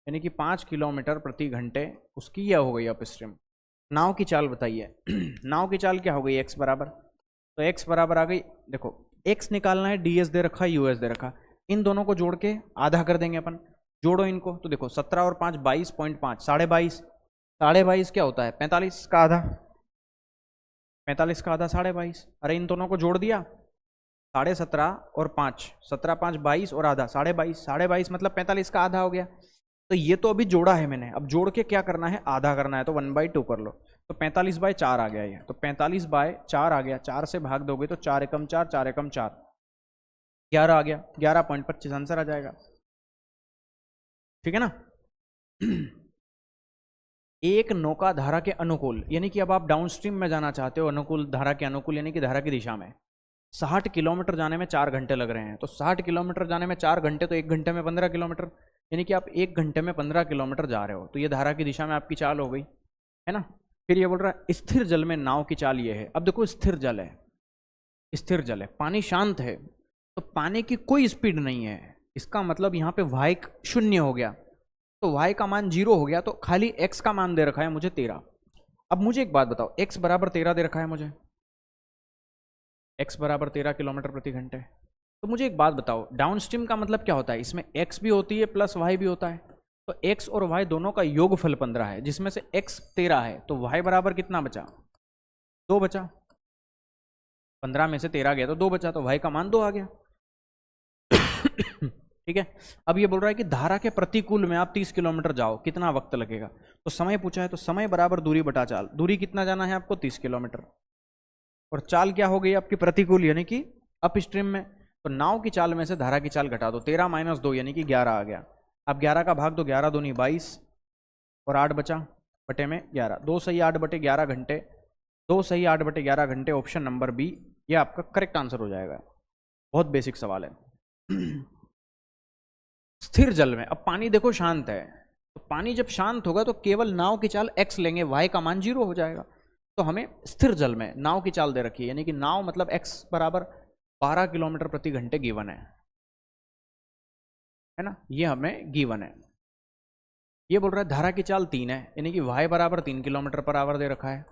यानी कि 5 किलोमीटर प्रति घंटे उसकी यह हो गई अप स्ट्रीम। नाव की चाल बताइए नाव की चाल क्या हो गई, एक्स बराबर, तो एक्स बराबर आ गई, देखो एक्स निकालना है, डी एस दे रखा, यू एस दे रखा, इन दोनों को जोड़ के आधा कर देंगे अपन, जोड़ो इनको, तो देखो 17 और 5 22.5, 22.5, 22.5 क्या होता है 45 का आधा, 45 का आधा 22.5, अरे इन दोनों को जोड़ दिया, 17.5 और 5, 17 5 22 और आधा 22.5, 22.5 मतलब 45 का आधा हो गया। तो ये तो अभी जोड़ा है मैंने, अब जोड़ के क्या करना है, आधा करना है, तो 1/2 कर लो, तो 45/4 आ गया ये, तो 45/4 आ गया, 4 से भाग दोगे तो 4 एकम 4, 4 एकम 4, 11 आ गया, 11.25 आंसर आ जाएगा, ठीक है ना। एक नौका धारा के अनुकूल, यानी कि अब आप डाउनस्ट्रीम में जाना चाहते हो, अनुकूल धारा के अनुकूल यानी कि धारा की दिशा में, 60 किलोमीटर जाने में 4 घंटे लग रहे हैं, तो 60 किलोमीटर जाने में 4 घंटे, तो 1 घंटे में 15 किलोमीटर, यानी कि आप 1 घंटे में 15 किलोमीटर जा रहे हो, तो ये धारा की दिशा में आपकी चाल हो गई, है ना। फिर ये बोल रहा है स्थिर जल में नाव की चाल ये है। अब देखो स्थिर जल है, स्थिर जल है, पानी शांत है, तो पानी की कोई स्पीड नहीं है, इसका मतलब यहाँ पे y शून्य हो गया, तो y का मान 0 हो गया, तो खाली x का मान दे रखा है मुझे 13। अब मुझे एक बात बताओ, x बराबर 13 दे रखा है मुझे, x बराबर 13 किलोमीटर प्रति घंटे, तो मुझे एक बात बताओ, डाउन स्ट्रीम का मतलब क्या होता है? इसमें x भी होती है प्लस y भी होता है। तो x और y दोनों का योगफल 15 है, जिसमें से x 13 है, तो y बराबर कितना बचा? 2 बचा। 15 में से 13 गया तो 2 बचा, तो y का मान 2 आ गया। ठीक है। अब ये बोल रहा है कि धारा के प्रतिकूल में आप 30 किलोमीटर जाओ, कितना वक्त लगेगा? तो समय पूछा है, तो समय बराबर दूरी बटा चाल। दूरी कितना जाना है आपको? 30 किलोमीटर। और चाल क्या हो गई आपकी? प्रतिकूल, यानी कि अप स्ट्रीम में। तो नाव की चाल में से धारा की चाल घटा दो, 13 माइनस 2 यानी कि 11 आ गया। अब 11 का भाग दो, 11 दूनी 22 और 8 बचा बटे में 11। 2 सही 8 बटे 11 घंटे, 2 सही 8 बटे 11 घंटे। ऑप्शन नंबर बी ये आपका करेक्ट आंसर हो जाएगा। बहुत बेसिक सवाल है। स्थिर जल में, अब पानी देखो शांत है, तो पानी जब शांत होगा तो केवल नाव की चाल x लेंगे, y का मान 0 हो जाएगा। तो हमें स्थिर जल में नाव की चाल दे रखी है, यानी कि नाव मतलब x बराबर 12 किलोमीटर प्रति घंटे गिवन है ना? ये हमें गिवन है। ये बोल रहा है धारा की चाल 3 है, यानी कि y बराबर 3 किलोमीटर पर आवर दे रखा है।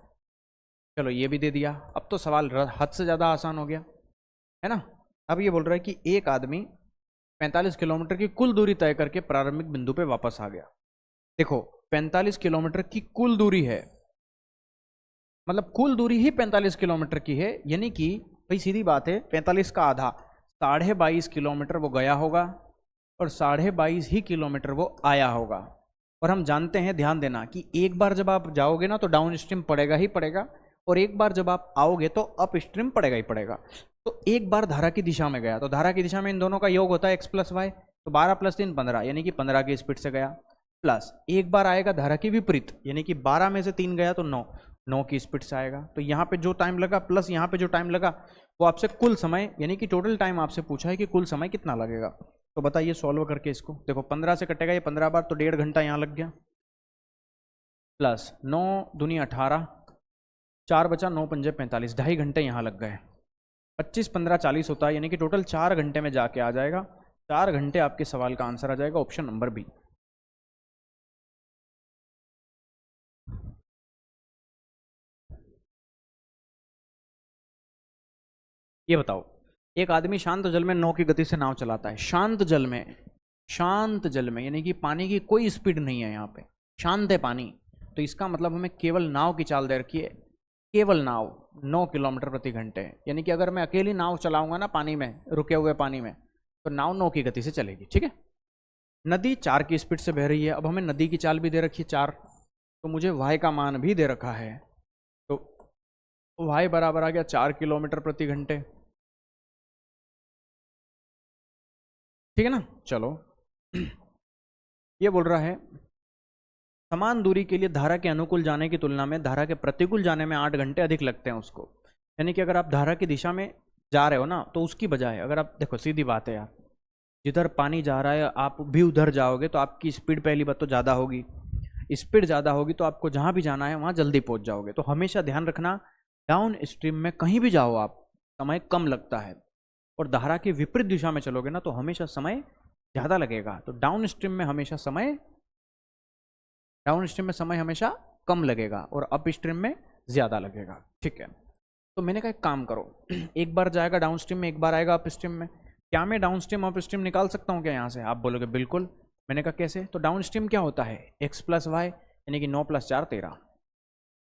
चलो ये भी दे दिया। अब तो सवाल हद से ज़्यादा आसान हो गया, है ना? अब ये बोल रहा है कि एक आदमी 45 किलोमीटर की कुल दूरी तय करके प्रारंभिक बिंदु पे वापस आ गया। देखो 45 किलोमीटर की कुल दूरी है, मतलब कुल दूरी ही 45 किलोमीटर की है, यानी कि भाई सीधी बात है, 45 का आधा 22.5 किलोमीटर वो गया होगा और 22.5 ही किलोमीटर वो आया होगा। और हम जानते हैं, ध्यान देना, कि एक बार जब आप जाओगे ना तो डाउन स्ट्रीम पड़ेगा ही पड़ेगा, और एक बार जब आप आओगे तो अप स्ट्रीम पड़ेगा ही पड़ेगा। तो एक बार धारा की दिशा में गया तो धारा की दिशा में इन दोनों का योग होता है एक्स प्लस वाई, तो 12 + 3 15, यानी कि 15 की स्पीड से गया। प्लस एक बार आएगा धारा की विपरीत, यानी कि 12 में से 3 गया तो 9 की स्पीड से आएगा। तो यहाँ पे जो टाइम लगा प्लस यहाँ पे जो टाइम लगा, वो आपसे कुल समय, यानी कि टोटल टाइम आपसे पूछा है कि कुल समय कितना लगेगा। तो बताइए सॉल्व करके इसको। देखो 15 से कटेगा ये 15 बार, तो 1.5 घंटा यहाँ लग गया, प्लस 9 दूनी 18, 4 बचा, 9 पंजे 45, 2.5 घंटे यहाँ लग गए। 25 15 40 होता है, यानी कि टोटल 4 घंटे में जाके आ जाएगा। 4 घंटे आपके सवाल का आंसर आ जाएगा, ऑप्शन नंबर बी। ये बताओ, एक आदमी शांत जल में 9 की गति से नाव चलाता है। शांत जल में, शांत जल में यानी कि पानी की कोई स्पीड नहीं है, यहाँ पे शांत है पानी। तो इसका मतलब हमें केवल नाव की चाल दे रखी है, केवल नाव 9 किलोमीटर प्रति घंटे, यानी कि अगर मैं अकेली नाव चलाऊंगा ना पानी में, रुके हुए पानी में, तो नाव 9 की गति से चलेगी। ठीक है। नदी 4 की स्पीड से बह रही है। अब हमें नदी की चाल भी दे रखी है 4, तो मुझे y का मान भी दे रखा है, तो y बराबर आ गया 4 किलोमीटर प्रति घंटे। ठीक है ना। चलो ये बोल रहा है समान दूरी के लिए धारा के अनुकूल जाने की तुलना में धारा के प्रतिकूल जाने में 8 घंटे अधिक लगते हैं उसको। यानी कि अगर आप धारा की दिशा में जा रहे हो ना, तो उसकी बजाय अगर आप देखो, सीधी बात है यार, जिधर पानी जा रहा है आप भी उधर जाओगे तो आपकी स्पीड पहली बात तो ज़्यादा होगी, स्पीड ज़्यादा होगी तो आपको जहाँ भी जाना है वहाँ जल्दी पहुँच जाओगे। तो हमेशा ध्यान रखना, डाउन स्ट्रीम में कहीं भी जाओ आप, समय कम लगता है, और धारा की विपरीत दिशा में चलोगे ना तो हमेशा समय ज़्यादा लगेगा। तो डाउन स्ट्रीम में समय हमेशा कम लगेगा और अप स्ट्रीम में ज़्यादा लगेगा। ठीक है। तो मैंने कहा एक काम करो, एक बार जाएगा डाउन स्ट्रीम में, एक बार आएगा अप स्ट्रीम में, क्या मैं डाउन स्ट्रीम अप स्ट्रीम निकाल सकता हूँ क्या यहाँ से? आप बोलोगे बिल्कुल। मैंने कहा कैसे? तो डाउन स्ट्रीम क्या होता है? x + y, यानी कि 9 + 4 13।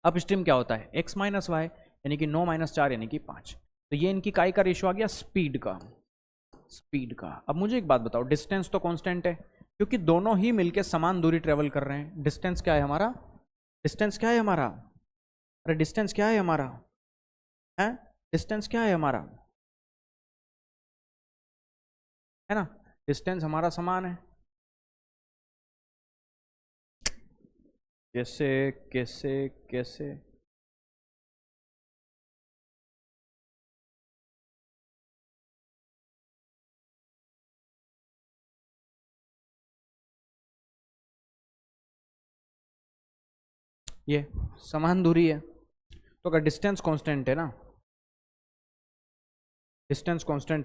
अप स्ट्रीम क्या होता है? x - y, यानी कि 9 - 4 यानी कि 5। तो ये इनकी काई का रेशो आ गया स्पीड का। अब मुझे एक बात बताओ, डिस्टेंस तो कांस्टेंट है क्योंकि दोनों ही मिलके समान दूरी ट्रेवल कर रहे हैं। डिस्टेंस क्या है हमारा? अरे डिस्टेंस क्या है हमारा? है डिस्टेंस क्या है हमारा? है ना, डिस्टेंस हमारा समान है। कैसे कैसे कैसे? ये समान दूरी है, तो अगर डिस्टेंस कांस्टेंट है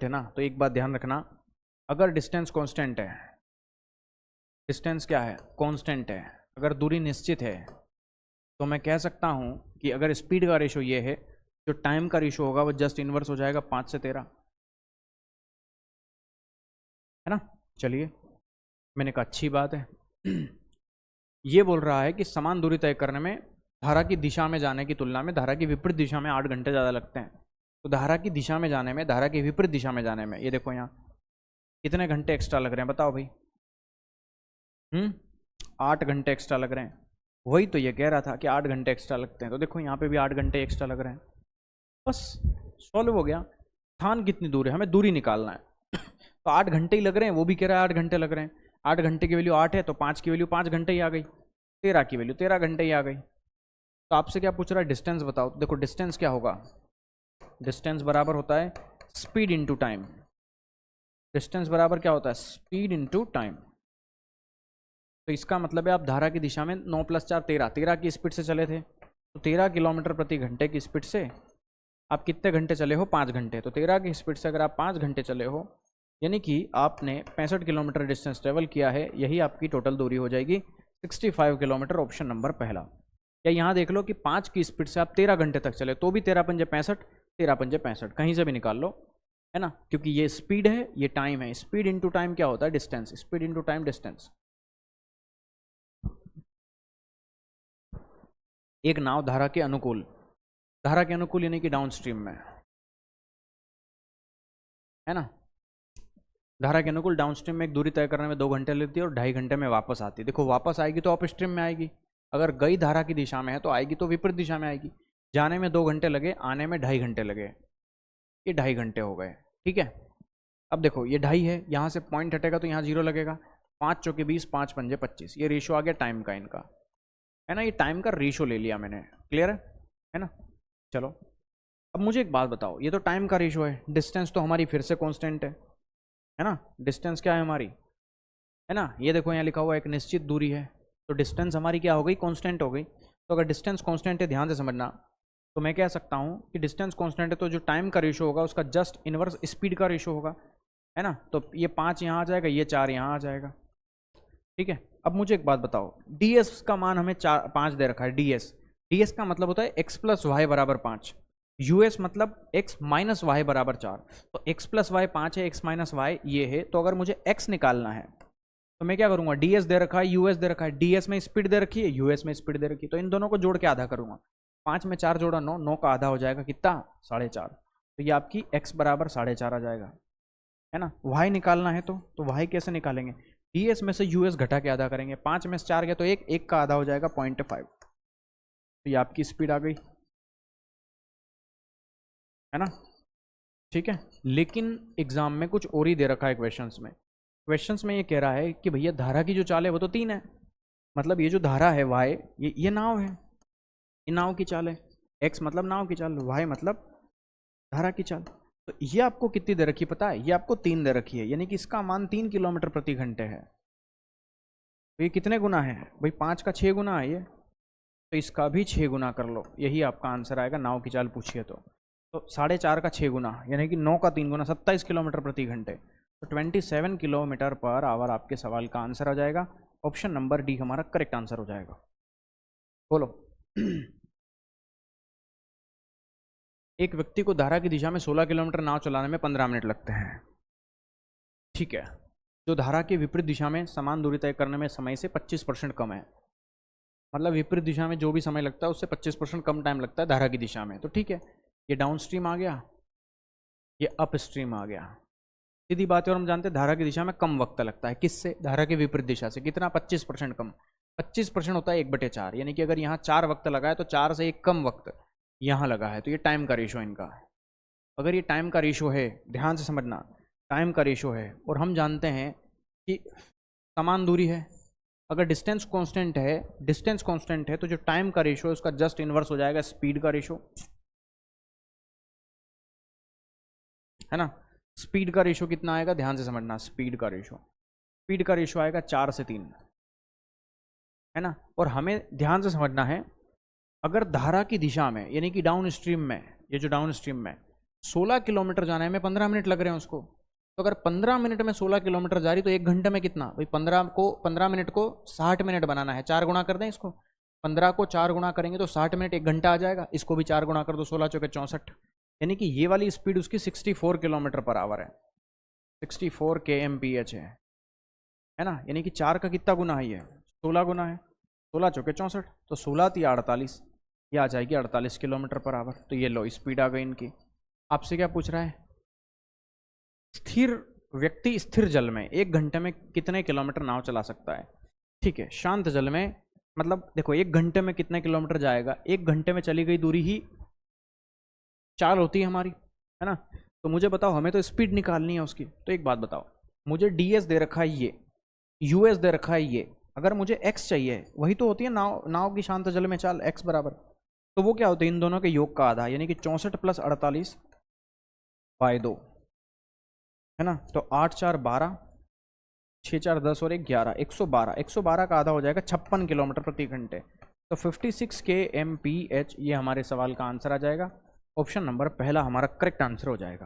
ना, तो एक बात ध्यान रखना, अगर डिस्टेंस कांस्टेंट है, डिस्टेंस क्या है? कांस्टेंट है, अगर दूरी निश्चित है, तो मैं कह सकता हूं कि अगर स्पीड का रेशो ये है, जो टाइम का रेशो होगा वो जस्ट इनवर्स हो जाएगा 5 से 13। है ना। चलिए, मैंने कहा अच्छी बात है। ये बोल रहा है कि समान दूरी तय करने में धारा की दिशा में जाने की तुलना में धारा की विपरीत दिशा में 8 घंटे ज़्यादा लगते हैं। तो धारा की दिशा में जाने में, धारा की विपरीत दिशा में जाने में, ये देखो यहाँ कितने घंटे एक्स्ट्रा लग रहे हैं बताओ भाई। 8 घंटे एक्स्ट्रा लग रहे हैं। वही तो ये कह रहा था कि 8 घंटे एक्स्ट्रा लगते हैं। तो देखो यहाँ पे भी 8 घंटे एक्स्ट्रा लग रहे हैं। बस सॉल्व हो गया। स्थान कितनी दूर है, हमें दूरी निकालना है। तो 8 घंटे ही लग रहे हैं, वो भी कह रहा है 8 घंटे लग रहे हैं। 8 घंटे की वैल्यू 8 है तो 5 की वैल्यू 5 घंटे ही आ गई। 13 की वैल्यू 13 घंटे ही आ गई। तो आपसे क्या पूछ रहा है, डिस्टेंस बताओ। देखो डिस्टेंस क्या होगा, डिस्टेंस बराबर होता है स्पीड इनटू टाइम। डिस्टेंस बराबर क्या होता है, स्पीड इनटू टाइम। तो इसका मतलब है आप धारा की दिशा में 9 + 4 13, 13 की स्पीड से चले थे। तो 13 किलोमीटर प्रति घंटे की स्पीड से आप कितने घंटे चले हो, 5 घंटे। तो 13 की स्पीड से अगर आप 5 घंटे चले हो, यानी कि आपने 65 किलोमीटर डिस्टेंस ट्रेवल किया है। यही आपकी टोटल दूरी हो जाएगी 65 किलोमीटर, ऑप्शन नंबर पहला। या यहाँ देख लो कि 5 की स्पीड से आप 13 घंटे तक चले, तो भी 13 पंजे 65, 13 पंजे 65, कहीं से भी निकाल लो, है ना। क्योंकि ये स्पीड है, ये टाइम है। स्पीड इंटू टाइम क्या होता है, distance. Speed into time distance. एक नाव धारा के अनुकूल, धारा के अनुकूल यानी कि डाउन स्ट्रीम में, है ना। धारा के अनुकूल डाउन स्ट्रीम में एक दूरी तय करने में 2 घंटे लगती है और 2.5 घंटे में वापस आती है। देखो वापस आएगी तो अप स्ट्रीम में आएगी, अगर गई धारा की दिशा में है तो आएगी तो विपरीत दिशा में आएगी। जाने में 2 घंटे लगे, आने में 2.5 घंटे लगे, ये 2.5 घंटे हो गए। ठीक है, अब देखो ये 2.5 है, यहाँ से पॉइंट हटेगा तो यहाँ 0 लगेगा। 5 चौके 20, 5 पंजे 25, ये रेशो आ गया टाइम का इनका, है ना। ये टाइम का रेशो ले लिया मैंने, क्लियर है ना। चलो अब मुझे एक बात बताओ, ये तो टाइम का रेशो है, डिस्टेंस तो हमारी फिर से कांस्टेंट है ना। डिस्टेंस क्या है हमारी, है ना। ये देखो यहाँ लिखा हुआ एक निश्चित दूरी है, तो डिस्टेंस हमारी क्या हो गई, कांस्टेंट हो गई। तो अगर डिस्टेंस कांस्टेंट है, ध्यान से समझना, तो मैं कह सकता हूँ कि डिस्टेंस कांस्टेंट है तो जो टाइम का रेशो होगा उसका जस्ट इनवर्स स्पीड का रेशो होगा, है ना। तो ये 5 यहाँ आ जाएगा, ये 4 यहाँ आ जाएगा। ठीक है, अब मुझे एक बात बताओ, ds का मान हमें 5 दे रखा है। ds का मतलब होता है x + y = 5, us मतलब x - y = 4। तो x + y 5 है, x - y ये है। तो अगर मुझे x निकालना है तो मैं क्या करूंगा, ds दे रखा है, us दे रखा है, ds में स्पीड दे रखी है, us में स्पीड दे रखी है, तो इन दोनों को जोड़ के आधा करूंगा। 5 में 4 जोड़ा 9, 9 का आधा हो जाएगा कितना, 4.5। तो ये आपकी x = 4.5 आ जाएगा, है ना। y निकालना है तो y कैसे निकालेंगे, ds में से us घटा के आधा करेंगे। 5 में से 4 गया तो 1 का आधा हो जाएगा 0.5। तो ये आपकी स्पीड आ गई, है ना। ठीक है, लेकिन एग्जाम में कुछ और ही दे रखा है क्वेश्चंस में ये कह रहा है कि भैया धारा की जो चाल है वो तो 3 है, मतलब ये जो धारा है y, ये नाव है, ये नाव की चाल है। x मतलब नाव की चाल, y मतलब धारा की चाल। तो ये आपको कितनी दे रखी पता है, ये आपको 3 दे रखी है, यानी कि इसका मान 3 किलोमीटर प्रति घंटे है। तो ये कितने गुना है भाई, 5 का 6 गुना है ये, तो इसका भी 6 गुना कर लो, यही आपका आंसर आएगा। नाव की चाल पूछिए तो 4.5 का 6 गुना यानी कि 9 का 3 गुना, 27 किलोमीटर प्रति घंटे। तो 27 किलोमीटर पर आवर आपके सवाल का आंसर आ जाएगा। ऑप्शन नंबर डी हमारा करेक्ट आंसर हो जाएगा। बोलो। एक व्यक्ति को धारा की दिशा में 16 किलोमीटर नाव चलाने में 15 मिनट लगते हैं। ठीक है, जो धारा के विपरीत दिशा में समान दूरी तय करने में समय से 25% कम है, मतलब विपरीत दिशा में जो भी समय लगता है उससे 25% कम टाइम लगता है धारा की दिशा में। तो ठीक है, ये डाउन स्ट्रीम आ गया, ये अप स्ट्रीम आ गया, सीधी बात है। और हम जानते हैं धारा की दिशा में कम वक्त लगता है, किससे, धारा के विपरीत दिशा से। कितना, 25% कम। 25% होता है 1/4, यानी कि अगर यहाँ 4 वक्त लगा है तो 4 से 1 कम वक्त यहाँ लगा है। तो ये टाइम का रेशो इनका, अगर ये टाइम का रेशो है, ध्यान से समझना, टाइम का रेशो है। और हम जानते हैं कि समान दूरी है, अगर डिस्टेंस कांस्टेंट है तो जो टाइम का रेशो है उसका जस्ट इनवर्स हो जाएगा स्पीड का रेशो, है ना। स्पीड का रेशो कितना आएगा, ध्यान से समझना, स्पीड का रेशो आएगा 4 से 3, है ना। और हमें ध्यान से समझना है, अगर धारा की दिशा में यानी कि डाउन स्ट्रीम में, ये जो डाउन स्ट्रीम में 16 किलोमीटर जाने में 15 मिनट लग रहे हैं उसको, तो अगर 15 मिनट में 16 किलोमीटर जा रही तो 1 घंटे में कितना भाई, 15 मिनट को 60 मिनट बनाना है, 4 गुना कर दें इसको, 15 को 4 गुना करेंगे तो 60 मिनट 1 घंटा आ जाएगा। इसको भी 4 गुना कर दो, 16 चौके 64, यानी कि ये वाली स्पीड उसकी 64 किलोमीटर पर आवर है। 64 kmph है ना, यानी कि 4 का कितना गुना है, ये 16 गुना है, 16 चौके 64, तो 16 × 48, ये आ जाएगी 48 किलोमीटर पर आवर। तो ये लो स्पीड आ गई इनकी। आपसे क्या पूछ रहा है, स्थिर व्यक्ति स्थिर जल में 1 घंटे में कितने किलोमीटर नाव चला सकता है। ठीक है, शांत जल में मतलब देखो 1 घंटे में कितने किलोमीटर जाएगा, 1 घंटे में चली गई दूरी ही चाल होती है हमारी, है ना। तो मुझे बताओ, हमें तो स्पीड निकालनी है उसकी। तो एक बात बताओ, मुझे ds दे रखा है ये, us दे रखा है ये, अगर मुझे x चाहिए, वही तो होती है नाव की शांत जल में चाल, x बराबर, तो वो क्या होता है इन दोनों के योग का आधा, यानी कि 64 + 48/2, है ना। तो 8 × 4 = 12, 6 × 4 = 10 और 1 = 11, 112, 112 का आधा हो जाएगा 56 किलोमीटर प्रति घंटे। तो 56 kmph ये हमारे सवाल का आंसर आ जाएगा। ऑप्शन नंबर पहला हमारा करेक्ट आंसर हो जाएगा।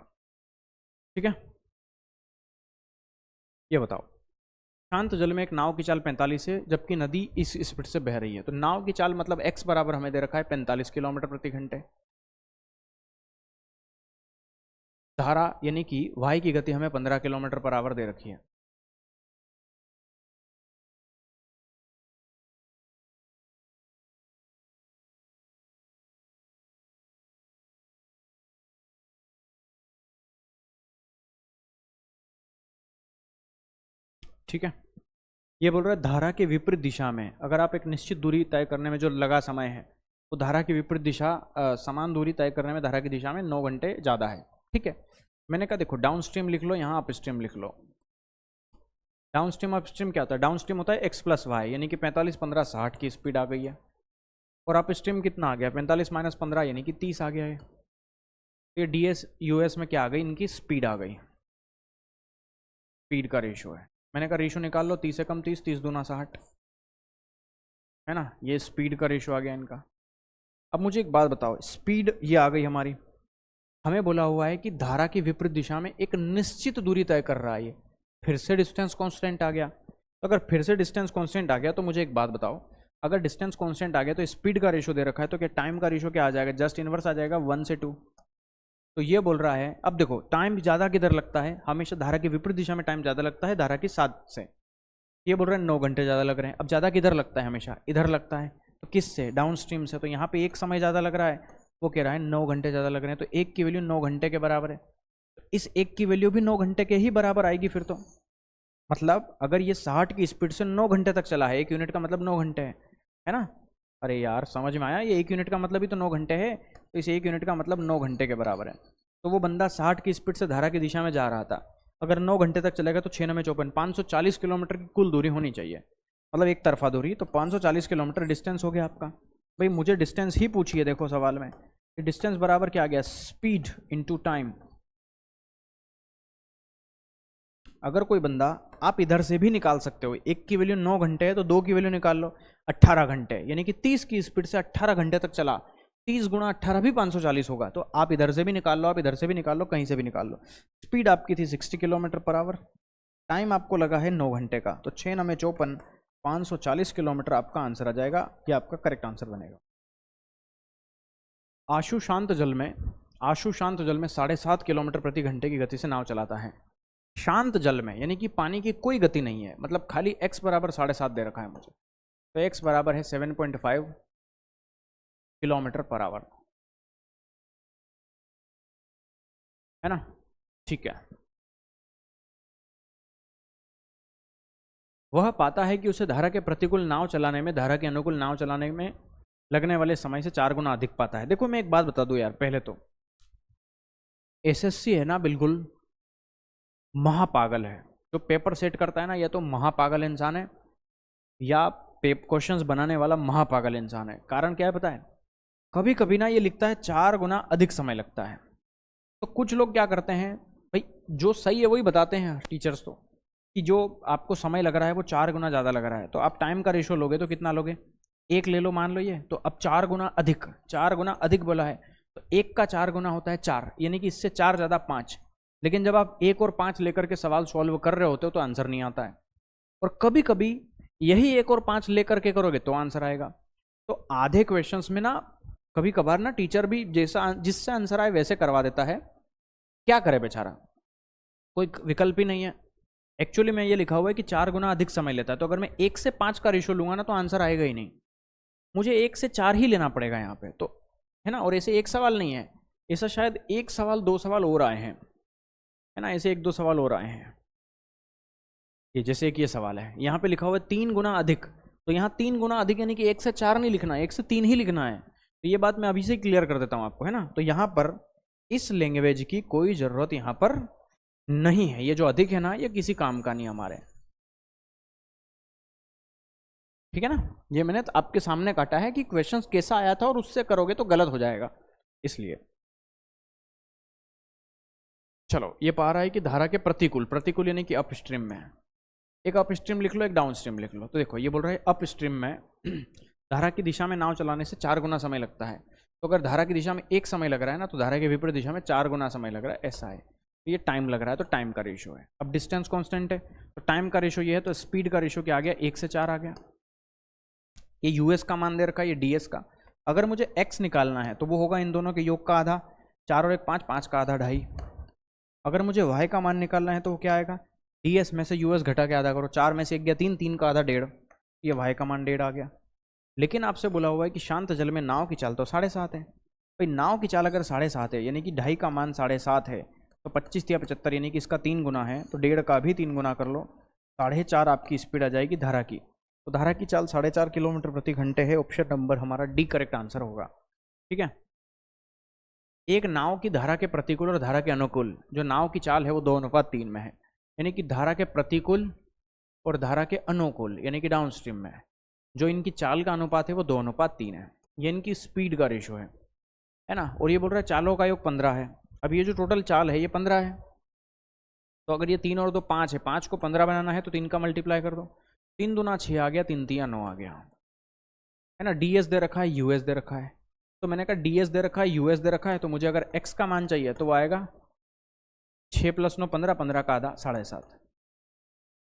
ठीक है, ये बताओ, शांत जल में एक नाव की चाल 45 है, जबकि नदी इस स्पीड से बह रही है। तो नाव की चाल मतलब x बराबर हमें दे रखा है 45 किलोमीटर प्रति घंटे। धारा यानी कि y की गति हमें 15 किलोमीटर पर आवर दे रखी है। ठीक है, ये बोल रहा है धारा के विपरीत दिशा में अगर आप एक निश्चित दूरी तय करने में जो लगा समय है, तो धारा की विपरीत दिशा समान दूरी तय करने में धारा की दिशा में 9 घंटे ज़्यादा है। ठीक है, मैंने कहा देखो डाउन स्ट्रीम लिख लो, यहाँ अप स्ट्रीम लिख लो। डाउन स्ट्रीम अप स्ट्रीम क्या होता है, डाउन स्ट्रीम होता है x + y, यानी कि 45 15 60 की स्पीड आ गई है, और अप स्ट्रीम कितना आ गया 45 - 15 यानी कि 30 आ गया है। ये ds us में क्या आ गई, इनकी स्पीड आ गई, स्पीड का रेशो है। मैंने कहा रेशो निकाल लो, 30 से कम 30, 30 दूना 60, है ना। ये स्पीड का रेशो आ गया इनका। अब मुझे एक बात बताओ, स्पीड ये आ गई हमारी, हमें बोला हुआ है कि धारा की विपरीत दिशा में एक निश्चित दूरी तय कर रहा है ये, फिर से डिस्टेंस कांस्टेंट आ गया। तो अगर फिर से डिस्टेंस कांस्टेंट आ गया तो मुझे एक बात बताओ, अगर डिस्टेंस कांस्टेंट आ गया तो स्पीड का रेशो दे रखा है, तो क्या टाइम का रेशो क्या आ जाएगा, जस्ट इनवर्स आ जाएगा 1 से 2। तो ये बोल रहा है, अब देखो टाइम ज़्यादा किधर लगता है, हमेशा धारा की विपरीत दिशा में टाइम ज़्यादा लगता है धारा की साथ से। ये बोल रहे हैं 9 घंटे ज़्यादा लग रहे हैं। अब ज़्यादा किधर लगता है, हमेशा इधर लगता है, तो किस से, डाउन स्ट्रीम से। तो यहाँ पे एक समय ज़्यादा लग रहा है, वो कह रहा है 9 घंटे ज़्यादा लग रहे हैं, तो एक की वैल्यू 9 घंटे के बराबर है। तो इस एक की वैल्यू भी 9 घंटे के ही बराबर आएगी फिर तो, मतलब अगर ये 60 की स्पीड से 9 घंटे तक चला है, 1 यूनिट का मतलब 9 घंटे है ना। अरे यार समझ में आया, ये 1 यूनिट का मतलब ही तो 9 घंटे है, तो इस 1 यूनिट का मतलब 9 घंटे के बराबर है। तो वो बंदा 60 की स्पीड से धारा की दिशा में जा रहा था, अगर 9 घंटे तक चलेगा तो 6 9 54 540 किलोमीटर की कुल दूरी होनी चाहिए, मतलब एक तरफा दूरी। तो 540 किलोमीटर डिस्टेंस हो गया आपका। भाई मुझे डिस्टेंस ही पूछिए, देखो सवाल में डिस्टेंस बराबर क्या आ गया, स्पीड इनटू टाइम। अगर कोई बंदा, आप इधर से भी निकाल सकते हो, एक की वैल्यू 9 घंटे है तो 2 की वैल्यू निकाल लो 18 घंटे, यानी कि 30 की स्पीड से 18 घंटे तक चला, 30 × 18 भी 540 होगा। तो आप इधर से भी निकाल लो, आप इधर से भी निकाल लो, कहीं से भी निकाल लो। स्पीड आपकी थी 60 किलोमीटर पर आवर, टाइम आपको लगा है 9 घंटे का, तो 6 9 54 540 किलोमीटर आपका आंसर आ जाएगा, ये आपका करेक्ट आंसर बनेगा। आशु शांत जल में 7.5 किलोमीटर प्रति घंटे की गति से नाव चलाता है। शांत जल में यानी कि पानी की कोई गति नहीं है, मतलब खाली x बराबर 7.5 दे रखा है मुझे, तो x बराबर है 7.5 किलोमीटर पर आवर, है ना। ठीक है, वह पाता है कि उसे धारा के प्रतिकूल नाव चलाने में धारा के अनुकूल नाव चलाने में लगने वाले समय से 4 गुना अधिक पाता है। देखो मैं एक बात बता दूं यार, पहले तो एसएससी है ना बिल्कुल महापागल है, जो पेपर सेट करता है ना, या तो महापागल इंसान है या क्वेश्चंस बनाने वाला महापागल इंसान है। कारण क्या है पता है, कभी कभी ना ये लिखता है 4 गुना अधिक समय लगता है। तो कुछ लोग क्या करते हैं, भाई जो सही है वही बताते हैं टीचर्स तो, कि जो आपको समय लग रहा है वो 4 गुना ज़्यादा लग रहा है। तो आप टाइम का रेशो लोगे तो कितना लोगे, 1 ले लो मान लो ये, तो अब 4 गुना अधिक बोला है, तो 1 का 4 गुना होता है 4, यानी कि इससे 4 ज़्यादा 5। लेकिन जब आप 1 और 5 लेकर के सवाल सॉल्व कर रहे होते हो तो आंसर नहीं आता है, और कभी कभी यही 1 और 5 लेकर के करोगे तो आंसर आएगा। तो आधे क्वेश्चंस में ना कभी कभार ना टीचर भी जैसा जिससे आंसर आए वैसे करवा देता है, क्या करे बेचारा। कोई विकल्प ही नहीं है। एक्चुअली में ये लिखा हुआ है कि 4 गुना अधिक समय लेता है, तो अगर मैं 1 से 5 का रेशो लूंगा ना तो आंसर आएगा ही नहीं, मुझे 1 से 4 ही लेना पड़ेगा यहाँ पे तो, है ना। और ऐसे एक सवाल नहीं है, ऐसा शायद एक सवाल 2 सवाल और आए हैं, है ना, ऐसे 1-2 सवाल और आए हैं। ये जैसे एक ये सवाल है, यहाँ पे लिखा हुआ है 3 गुना अधिक, तो यहाँ 3 गुना अधिक यानी कि 1 से 4 नहीं लिखना है, 1 से 3 ही लिखना है। तो ये बात मैं अभी से क्लियर कर देता हूँ आपको, है ना। तो यहाँ पर इस लैंग्वेज की कोई ज़रूरत यहाँ पर नहीं है, ये जो अधिक है ना ये किसी काम का नहीं हमारे, ठीक है ना। ये मैंने तो आपके सामने काटा है कि क्वेश्चंस कैसा आया था और उससे करोगे तो गलत हो जाएगा, इसलिए। चलो, ये पा रहा है कि धारा के प्रतिकूल, प्रतिकूल यानी कि अपस्ट्रीम में, एक अपस्ट्रीम लिख लो एक डाउनस्ट्रीम लिख लो। तो देखो ये बोल रहा है अपस्ट्रीम में धारा की दिशा में नाव चलाने से 4 गुना समय लगता है। तो अगर धारा की दिशा में 1 समय लग रहा है ना, तो धारा के विपरीत दिशा में 4 गुना समय लग रहा है, ऐसा है। तो ये टाइम लग रहा है, तो टाइम का रेशो है। अब डिस्टेंस कांस्टेंट है, तो टाइम का रेशो ये है, तो स्पीड का रेशो क्या आ गया, 1 से 4 आ गया। ये यूएस का मान दे रखा है, ये डीएस का। अगर मुझे एक्स निकालना है तो वो होगा इन दोनों के योग का आधा, 4 और 1 5, 5 का आधा 2.5। अगर मुझे वाई का मान निकालना है तो वो क्या आएगा, डीएस में से यूएस घटा के आधा करो, 4 में से 1 गया 3, 3 का आधा 1.5, ये वाई का मान 1.5 आ गया। लेकिन आपसे बोला हुआ है कि शांत जल में नाव की चाल तो 7.5 है। भाई नाव की चाल अगर 7.5 है यानी कि 2.5 का मान 7.5 है, तो 25 या 75 यानी कि इसका 3 गुना है, तो 1.5 का भी 3 गुना कर लो, 4.5 आपकी स्पीड आ जाएगी धारा की। तो धारा की चाल 4.5 किलोमीटर प्रति घंटे है। ऑप्शन नंबर हमारा डी करेक्ट आंसर होगा, ठीक है। एक नाव की धारा के प्रतिकूल और धारा के अनुकूल जो नाव की चाल है वो 2:3 में है, यानी कि धारा के प्रतिकूल और धारा के अनुकूल यानी कि डाउनस्ट्रीम में है, जो इनकी चाल का अनुपात है वो 2:3 है। ये इनकी स्पीड का रेशो है ना। और ये बोल रहा है चालों का योग 15 है। अब ये जो टोटल चाल है ये 15 है, तो अगर ये 3 और 2 5 है, 5 को 15 बनाना है तो 3 का मल्टीप्लाई कर दो, 3 दूना 6 आ गया, 3 तिया 9 आ गया, है ना। डीएस दे रखा है, यूएस दे रखा है, तो मैंने कहा डीएस दे रखा है, यूएस दे रखा है, तो मुझे अगर एक्स का मान चाहिए तो वो आएगा 6 + 9 15, 15 का आधा 7.5,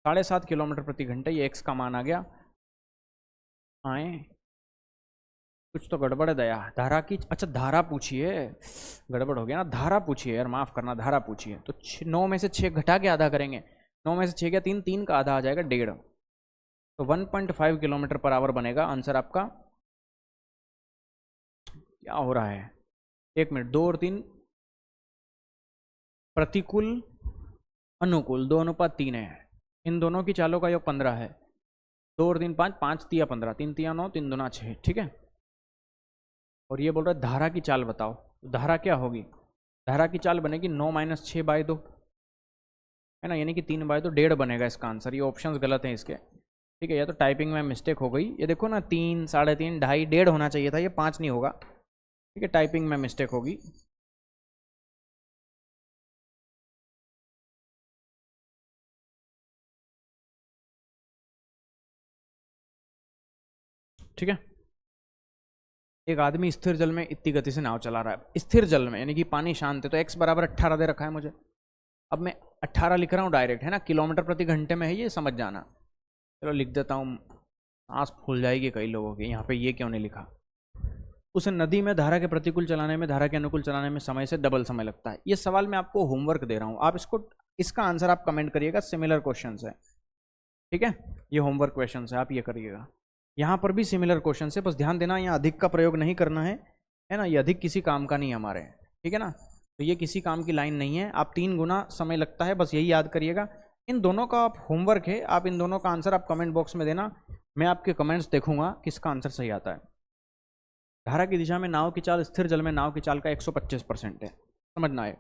7.5 किलोमीटर प्रति घंटे, ये एक्स का मान आ गया। आए कुछ तो गड़बड़ है दया, धारा की, अच्छा धारा पूछिए, गड़बड़ हो गया ना, धारा पूछिए यार, माफ करना, धारा पूछिए। तो 9 में से 6 घटा के आधा करेंगे, 9 में से 6 गया 3, 3 का आधा आ जाएगा 1.5, तो 1.5 किलोमीटर पर आवर बनेगा आंसर आपका। क्या हो रहा है, 1 मिनट, 2 और 3 प्रतिकूल अनुकूल 2:3 है, इन दोनों की चालों का योग 15 है, 2 और 3 5, 5 तिया 15, 3 तिया 9, 3 दूना 6, ठीक है। और ये बोल रहा है धारा की चाल बताओ, धारा क्या होगी, धारा की चाल बनेगी 9 - 6/2, है ना, यानी कि 3/2, 1.5 बनेगा इसका आंसर। ये ऑप्शंस गलत हैं इसके, ठीक है। या तो टाइपिंग में मिस्टेक हो गई, ये देखो ना 3, 3.5, 2.5, 1.5 होना चाहिए था, ये 5 नहीं होगा, ठीक है, टाइपिंग में मिस्टेक होगी। ठीक है। एक आदमी स्थिर जल में इतनी गति से नाव चला रहा है, स्थिर जल में यानी कि पानी शांत है, तो x बराबर 18 दे रखा है मुझे। अब मैं 18 लिख रहा हूँ डायरेक्ट, है ना, किलोमीटर प्रति घंटे में है, ये समझ जाना। चलो लिख देता हूँ, सांस फूल जाएगी कई लोगों की, यहाँ पे ये क्यों नहीं लिखा। उसे नदी में धारा के प्रतिकूल चलाने में धारा के अनुकूल चलाने में समय से डबल समय लगता है। ये सवाल मैं आपको होमवर्क दे रहा हूँ, आप इसको, इसका आंसर आप कमेंट करिएगा, सिमिलर क्वेश्चन है, ठीक है, ये होमवर्क क्वेश्चन है, आप ये करिएगा। यहाँ पर भी सिमिलर क्वेश्चन है, बस ध्यान देना यहाँ अधिक का प्रयोग नहीं करना है ना, ये अधिक किसी काम का नहीं है हमारे, ठीक है ना। तो ये किसी काम की लाइन नहीं है, आप 3 गुना समय लगता है, बस यही याद करिएगा। इन दोनों का आप होमवर्क है, आप इन दोनों का आंसर आप कमेंट बॉक्स में देना, मैं आपके कमेंट्स देखूंगा किसका आंसर सही आता है। धारा की दिशा में नाव की चाल स्थिर जल में नाव की चाल का 125% है, समझना है।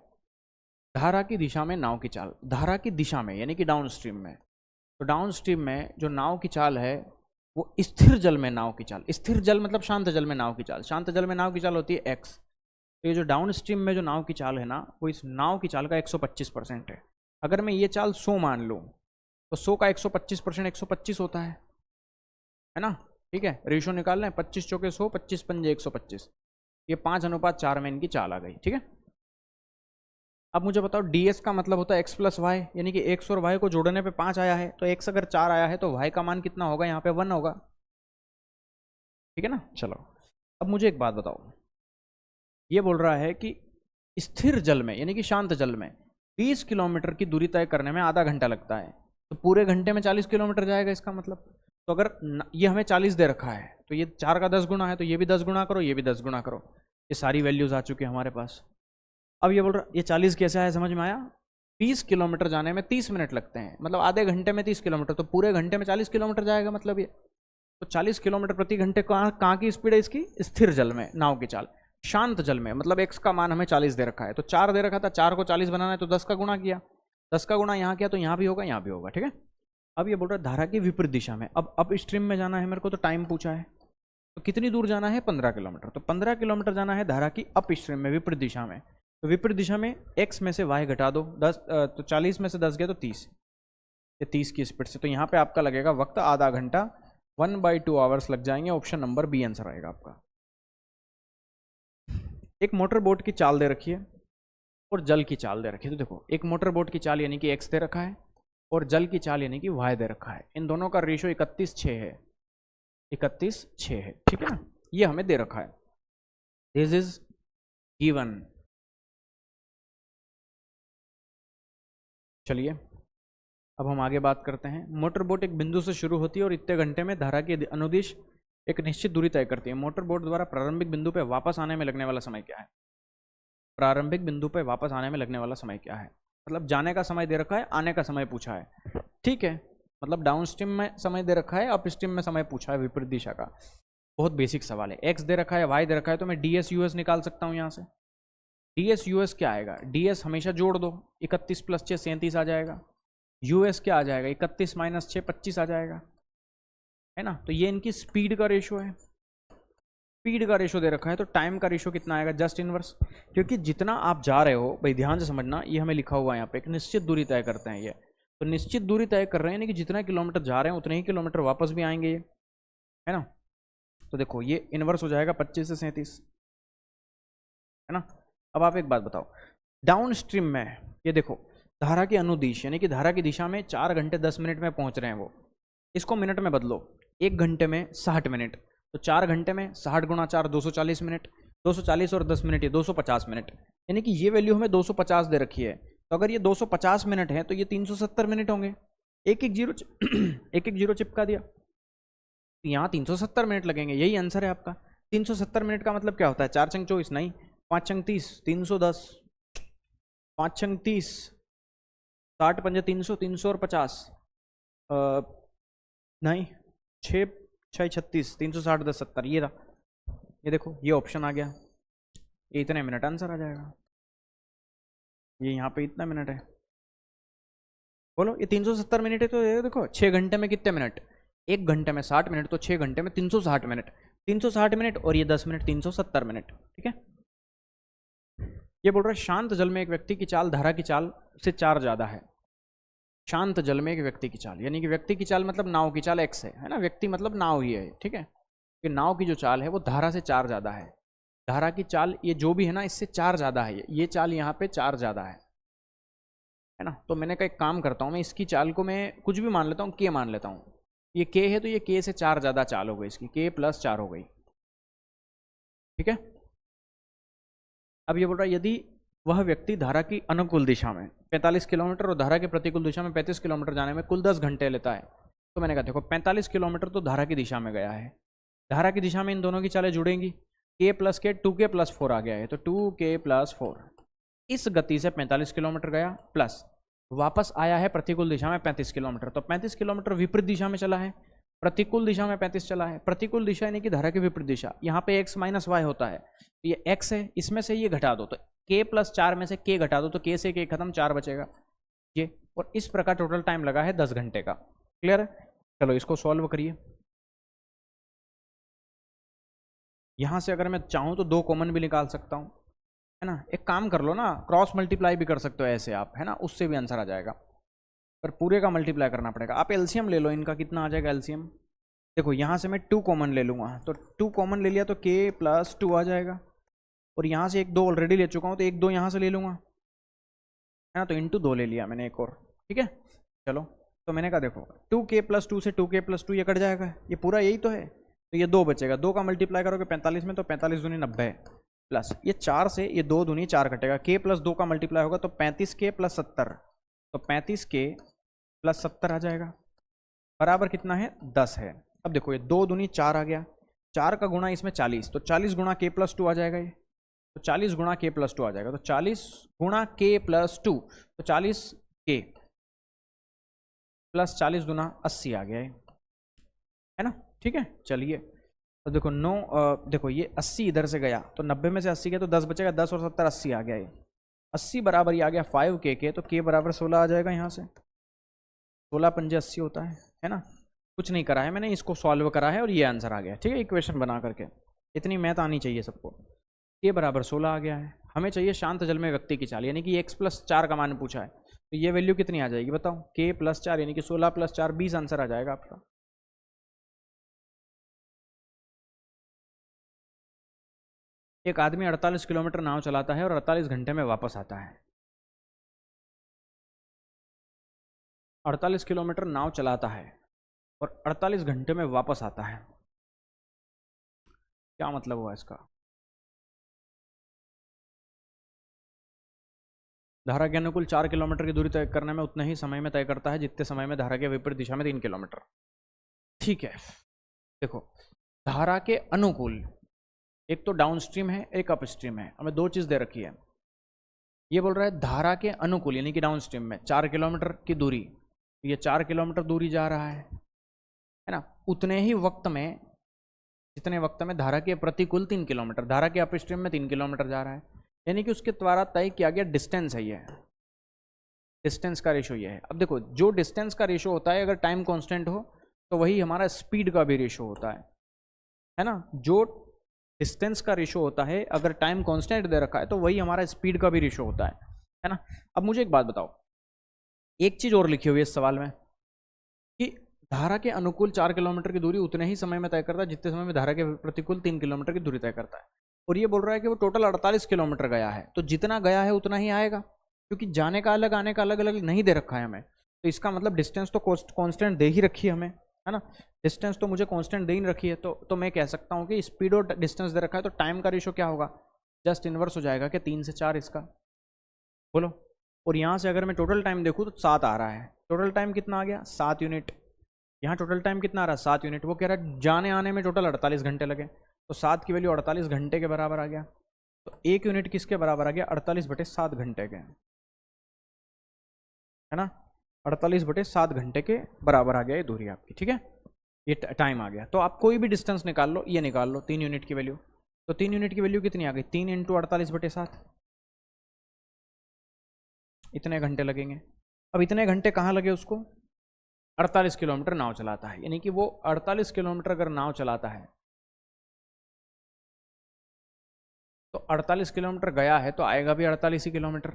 धारा की दिशा में नाव की चाल, धारा की दिशा में यानी कि डाउन स्ट्रीम में, तो डाउन स्ट्रीम में जो नाव की चाल है वो स्थिर जल में नाव की चाल, स्थिर जल मतलब शांत जल में नाव की चाल, शांत जल में नाव की चाल होती है x। तो ये जो डाउन स्ट्रीम में जो नाव की चाल है ना, वो इस नाव की चाल का 125% है। अगर मैं ये चाल 100 मान लूँ तो 100 का 125% 125 होता है ना, ठीक है। रेशो निकाल लें, 25 चौके 100, 25 पंजे 125, ये 5:4 में इनकी चाल आ गई, ठीक है। अब मुझे बताओ ds का मतलब होता है x + y, यानी कि x और y को जोड़ने पे 5 आया है, तो x अगर 4 आया है तो y का मान कितना होगा, यहाँ पे 1 होगा, ठीक है ना। चलो अब मुझे एक बात बताओ, ये बोल रहा है कि स्थिर जल में यानी कि शांत जल में 20 किलोमीटर की दूरी तय करने में आधा घंटा लगता है, तो पूरे घंटे में 40 किलोमीटर जाएगा इसका मतलब। तो अगर ये हमें 40 दे रखा है तो ये 4 का 10 गुना है, तो ये भी 10 गुना करो, ये भी 10 गुना करो। ये सारी वैल्यूज आ चुकी है हमारे पास। अब ये बोल रहा ये 40 कैसे आया, समझ में आया? 20 किलोमीटर जाने में 30 मिनट लगते हैं, मतलब आधे घंटे में 30 किलोमीटर, तो पूरे घंटे में 40 किलोमीटर जाएगा मतलब ये। तो 40 किलोमीटर प्रति घंटे कहाँ की स्पीड है इसकी? स्थिर जल में नाव की चाल। शांत जल में मतलब x का मान हमें 40 दे रखा है, तो 4 दे रखा था, 4 को 40 बनाना है तो 10 का गुणा किया, 10 का गुणा यहाँ किया तो यहाँ भी होगा, यहाँ भी होगा, ठीक है। अब ये बोल रहा है धारा की विपरीत दिशा में, अब अप स्ट्रीम में जाना है मेरे को, तो टाइम पूछा है, तो कितनी दूर जाना है? 15 किलोमीटर। तो 15 किलोमीटर जाना है धारा की अप स्ट्रीम में, विपरीत दिशा में। तो विपरीत दिशा में x में से y घटा दो, 10 तो 40 में से 10 गया तो 30, ये 30 की स्पीड से। तो यहाँ पे आपका लगेगा वक्त आधा घंटा, 1/2 आवर्स लग जाएंगे। ऑप्शन नंबर बी आंसर आएगा आपका। एक मोटर बोट की चाल दे रखी है और जल की चाल दे रखी है। तो देखो, एक मोटर बोट की चाल यानी कि x दे रखा है और जल की चाल यानी कि y दे रखा है। इन दोनों का रेशियो 31:6 है, 31:6 है, ठीक है ना। ये हमें दे रखा है, दिस इज गिवन। चलिए अब हम आगे बात करते हैं। मोटर बोट एक बिंदु से शुरू होती है और इतने घंटे में धारा के अनुदिश एक निश्चित दूरी तय करती है। मोटर बोट द्वारा प्रारंभिक बिंदु पे वापस आने में लगने वाला समय क्या है? प्रारंभिक बिंदु पे वापस आने में लगने वाला समय क्या है? मतलब जाने का समय दे रखा है, आने का समय पूछा है, ठीक है। मतलब डाउन स्ट्रीम में समय दे रखा है, अप स्ट्रीम में समय पूछा है विपरीत दिशा का। बहुत बेसिक सवाल है। एक्स दे रखा है, वाई दे रखा है, तो मैं डी एस यू एस निकाल सकता हूँ यहाँ से। डी एस यू एस क्या आएगा? डी एस हमेशा जोड़ दो, 31 + 6 37 आ जाएगा। यू एस क्या आ जाएगा? 31 - 6 25 आ जाएगा, है ना। तो ये इनकी स्पीड का रेशो है, स्पीड का रेशो दे रखा है। तो टाइम का रेशो कितना आएगा? जस्ट इनवर्स, क्योंकि जितना आप जा रहे हो, भाई ध्यान से समझना, ये हमें लिखा हुआ है यहाँ पे, एक निश्चित दूरी तय करते हैं ये। तो निश्चित दूरी तय कर रहे हैं, यानी कि जितना किलोमीटर जा रहे हैं उतने ही किलोमीटर वापस भी आएंगे ये, है ना। तो देखो ये इनवर्स हो जाएगा 25 से 37, है ना। अब आप एक बात बताओ, डाउन स्ट्रीम में ये देखो धारा के अनुदिश यानी कि धारा की दिशा में 4 घंटे 10 मिनट में पहुंच रहे हैं वो, इसको मिनट में बदलो, 1 घंटे में 60 मिनट, तो 4 घंटे में 60 × 4 240 मिनट, 240 और 10 मिनट ये 250 मिनट, यानी कि ये वैल्यू हमें 250 दे रखी है। तो अगर ये 250 मिनट है तो ये 370 मिनट होंगे। एक एक जीरो चिपका दिया, तो यहाँ 370 मिनट लगेंगे, यही आंसर है आपका। 370 मिनट का मतलब क्या होता है? 4 × 24 नहीं, 5 × 30 310, 5 × 30 60 × 5 300, 300 और 50 नहीं, 6 × 6 36 360 10 70, ये रहा। ये देखो ये ऑप्शन आ गया, ये इतने मिनट आंसर आ जाएगा। ये यहाँ पे इतना मिनट है, बोलो ये 370 मिनट है, तो ये देखो 6 घंटे में कितने मिनट? 1 घंटे में 60 मिनट, तो 6 घंटे में 360 मिनट, 360 मिनट और ये 10 मिनट 370 मिनट, ठीक है। ये बोल रहा है शांत जल में एक व्यक्ति की चाल धारा की चाल से 4 ज़्यादा है। शांत जल में एक व्यक्ति की चाल, यानी कि व्यक्ति की चाल मतलब नाव की चाल x है ना, व्यक्ति मतलब नाव ही है, ठीक है। कि नाव की जो चाल है वो धारा से 4 ज़्यादा है। धारा की चाल ये जो भी है ना, इससे 4 ज़्यादा है, ये चाल यहाँ पे 4 ज़्यादा है ना। तो मैंने कहा एक काम करता हूँ, मैं इसकी चाल को मैं कुछ भी मान लेता हूँ, k मान लेता हूँ। ये k है तो ये k से 4 ज़्यादा चाल हो गई इसकी, k + 4 हो गई, ठीक है। अब ये बोल रहा है यदि वह व्यक्ति धारा की अनुकूल दिशा में 45 किलोमीटर और धारा के प्रतिकूल दिशा में 35 किलोमीटर जाने में कुल 10 घंटे लेता है, तो मैंने कहा देखो 45 किलोमीटर तो धारा की दिशा में गया है, धारा की दिशा में इन दोनों की चालें जुड़ेंगी, k + k 2k + 4 आ गया है, तो 2k + 4 इस गति से 45 किलोमीटर गया, प्लस वापस आया है प्रतिकूल दिशा में 35 किलोमीटर, तो 35 किलोमीटर विपरीत दिशा में चला है, प्रतिकूल दिशा में 35 चला है। प्रतिकूल दिशा यानी कि धारा की विपरीत दिशा, यहाँ पे x - y होता है, तो ये x है, इसमें से ये घटा दो, तो k + 4 में से k घटा दो, तो k से k खत्म, 4 बचेगा ये। और इस प्रकार टोटल टाइम लगा है 10 घंटे का। क्लियर है? चलो इसको सॉल्व करिए। यहाँ से अगर मैं चाहूँ तो 2 कॉमन भी निकाल सकता हूँ, है ना। एक काम कर लो ना, क्रॉस मल्टीप्लाई भी कर सकते हो ऐसे आप, है ना, उससे भी आंसर आ जाएगा, पर पूरे का मल्टीप्लाई करना पड़ेगा। आप एलसीएम ले लो, इनका कितना आ जाएगा एलसीएम? देखो यहाँ से मैं 2 कॉमन ले लूँगा, तो 2 कॉमन ले लिया तो k + 2 आ जाएगा, और यहाँ से 1 2 ऑलरेडी ले चुका हूँ, तो 1 2 यहाँ से ले लूँगा, है ना, तो × 2 ले लिया मैंने एक और, ठीक है। चलो तो मैंने कहा देखो 2k + 2 से 2k + 2 ये कट जाएगा, ये पूरा यही तो है, तो ये 2 बचेगा, 2 का मल्टीप्लाई करोगे 45 में, तो 45 दूनी 90 है, प्लस ये 4 से ये 2 दूनी 4 कटेगा, k प्लस 2 का मल्टीप्लाई होगा तो 35k प्लस 70, तो 35k प्लस 70 आ जाएगा, बराबर कितना है 10 है। अब देखो ये 2 दूनी 4 आ गया, 4 का गुणा इसमें 40, तो 40 गुणा k प्लस 2 आ जाएगा ये, तो 40 गुणा k प्लस 2 आ जाएगा, तो 40 गुणा k प्लस 2, तो 40k प्लस 40 गुना 80 आ गया है ना, ठीक है। चलिए तो देखो 9 देखो ये 80 इधर से गया तो 90 में से 80 गया तो 10 बचेगा, 10 और 70 80 आ गया, ये 80 बराबर ये आ गया 5k के, तो k बराबर 16 आ जाएगा यहाँ से, 16 पंजे 80 होता है ना। कुछ नहीं करा है मैंने, इसको सॉल्व करा है और ये आंसर आ गया, ठीक है, इक्वेशन बना करके। इतनी मैथ आनी चाहिए सबको। k बराबर 16 आ गया है, हमें चाहिए शांत जल में व्यक्ति की चाल, यानी कि x प्लस 4 का मान पूछा है, तो ये वैल्यू कितनी आ जाएगी बताओ, k प्लस 4 यानी कि 16 प्लस 4 20 आंसर आ जाएगा आपका। एक आदमी 48 किलोमीटर नाव चलाता है और 48 घंटे में वापस आता है। 48 किलोमीटर नाव चलाता है और 48 घंटे में वापस आता है, क्या मतलब हुआ इसका? धारा के अनुकूल 4 किलोमीटर की दूरी तय करने में उतने ही समय में तय करता है जितने समय में धारा के विपरीत दिशा में 3 किलोमीटर। ठीक है, देखो धारा के अनुकूल, एक तो डाउनस्ट्रीम है एक अपस्ट्रीम है, हमें दो चीज दे रखी है। ये बोल रहा है धारा के अनुकूल यानी कि डाउनस्ट्रीम में 4 किलोमीटर की दूरी, ये 4 किलोमीटर दूरी जा रहा है ना, उतने ही वक्त में जितने वक्त में धारा के प्रतिकूल 3 किलोमीटर, धारा के अपस्ट्रीम में 3 किलोमीटर जा रहा है, यानी कि उसके द्वारा तय किया गया डिस्टेंस है, ये डिस्टेंस का रेशो ये है। अब देखो जो डिस्टेंस का रेशो होता है अगर टाइम कांस्टेंट हो तो वही हमारा स्पीड का भी रेशो होता है ना। जो डिस्टेंस का रेशो होता है अगर टाइम कांस्टेंट दे रखा है तो वही हमारा स्पीड का भी रेशो होता है ना। अब मुझे एक बात बताओ, एक चीज और लिखी हुई है इस सवाल में कि धारा के अनुकूल 4 किलोमीटर की दूरी उतने ही समय में तय करता है जितने समय में धारा के प्रतिकूल 3 किलोमीटर की दूरी तय करता है, और ये बोल रहा है कि वो टोटल 48 किलोमीटर गया है, तो जितना गया है उतना ही आएगा, क्योंकि जाने का अलग आने का अलग अलग नहीं दे रखा है हमें, तो इसका मतलब डिस्टेंस तो कांस्टेंट दे ही रखी है हमें, है ना। डिस्टेंस तो मुझे कांस्टेंट दे ही रखी है, तो मैं कह सकता हूँ कि स्पीड और डिस्टेंस दे रखा है तो टाइम का रेशो क्या होगा, जस्ट इनवर्स हो जाएगा कि 3 से 4 इसका, बोलो। और यहाँ से अगर मैं टोटल टाइम देखूँ तो 7 आ रहा है, टोटल टाइम कितना आ गया 7 यूनिट, यहाँ टोटल टाइम कितना आ रहा है 7 यूनिट, वो कह रहा है जाने आने में टोटल 48 घंटे लगे, तो 7 की वैल्यू 48 घंटे के बराबर आ गया, तो 1 यूनिट किसके बराबर आ गया 48/7 घंटे के, है ना, 48/7 घंटे के बराबर आ गया ये दूरी आपकी, ठीक है, ये टाइम आ गया। तो आप कोई भी डिस्टेंस निकाल लो, ये निकाल लो 3 यूनिट की वैल्यू, तो 3 यूनिट की वैल्यू कितनी आ गई 3 × 48/7, इतने घंटे लगेंगे। अब इतने घंटे कहाँ लगे उसको, 48 किलोमीटर नाव चलाता है, यानी कि वो 48 किलोमीटर अगर नाव चलाता है तो 48 किलोमीटर गया है तो आएगा भी 48 ही किलोमीटर,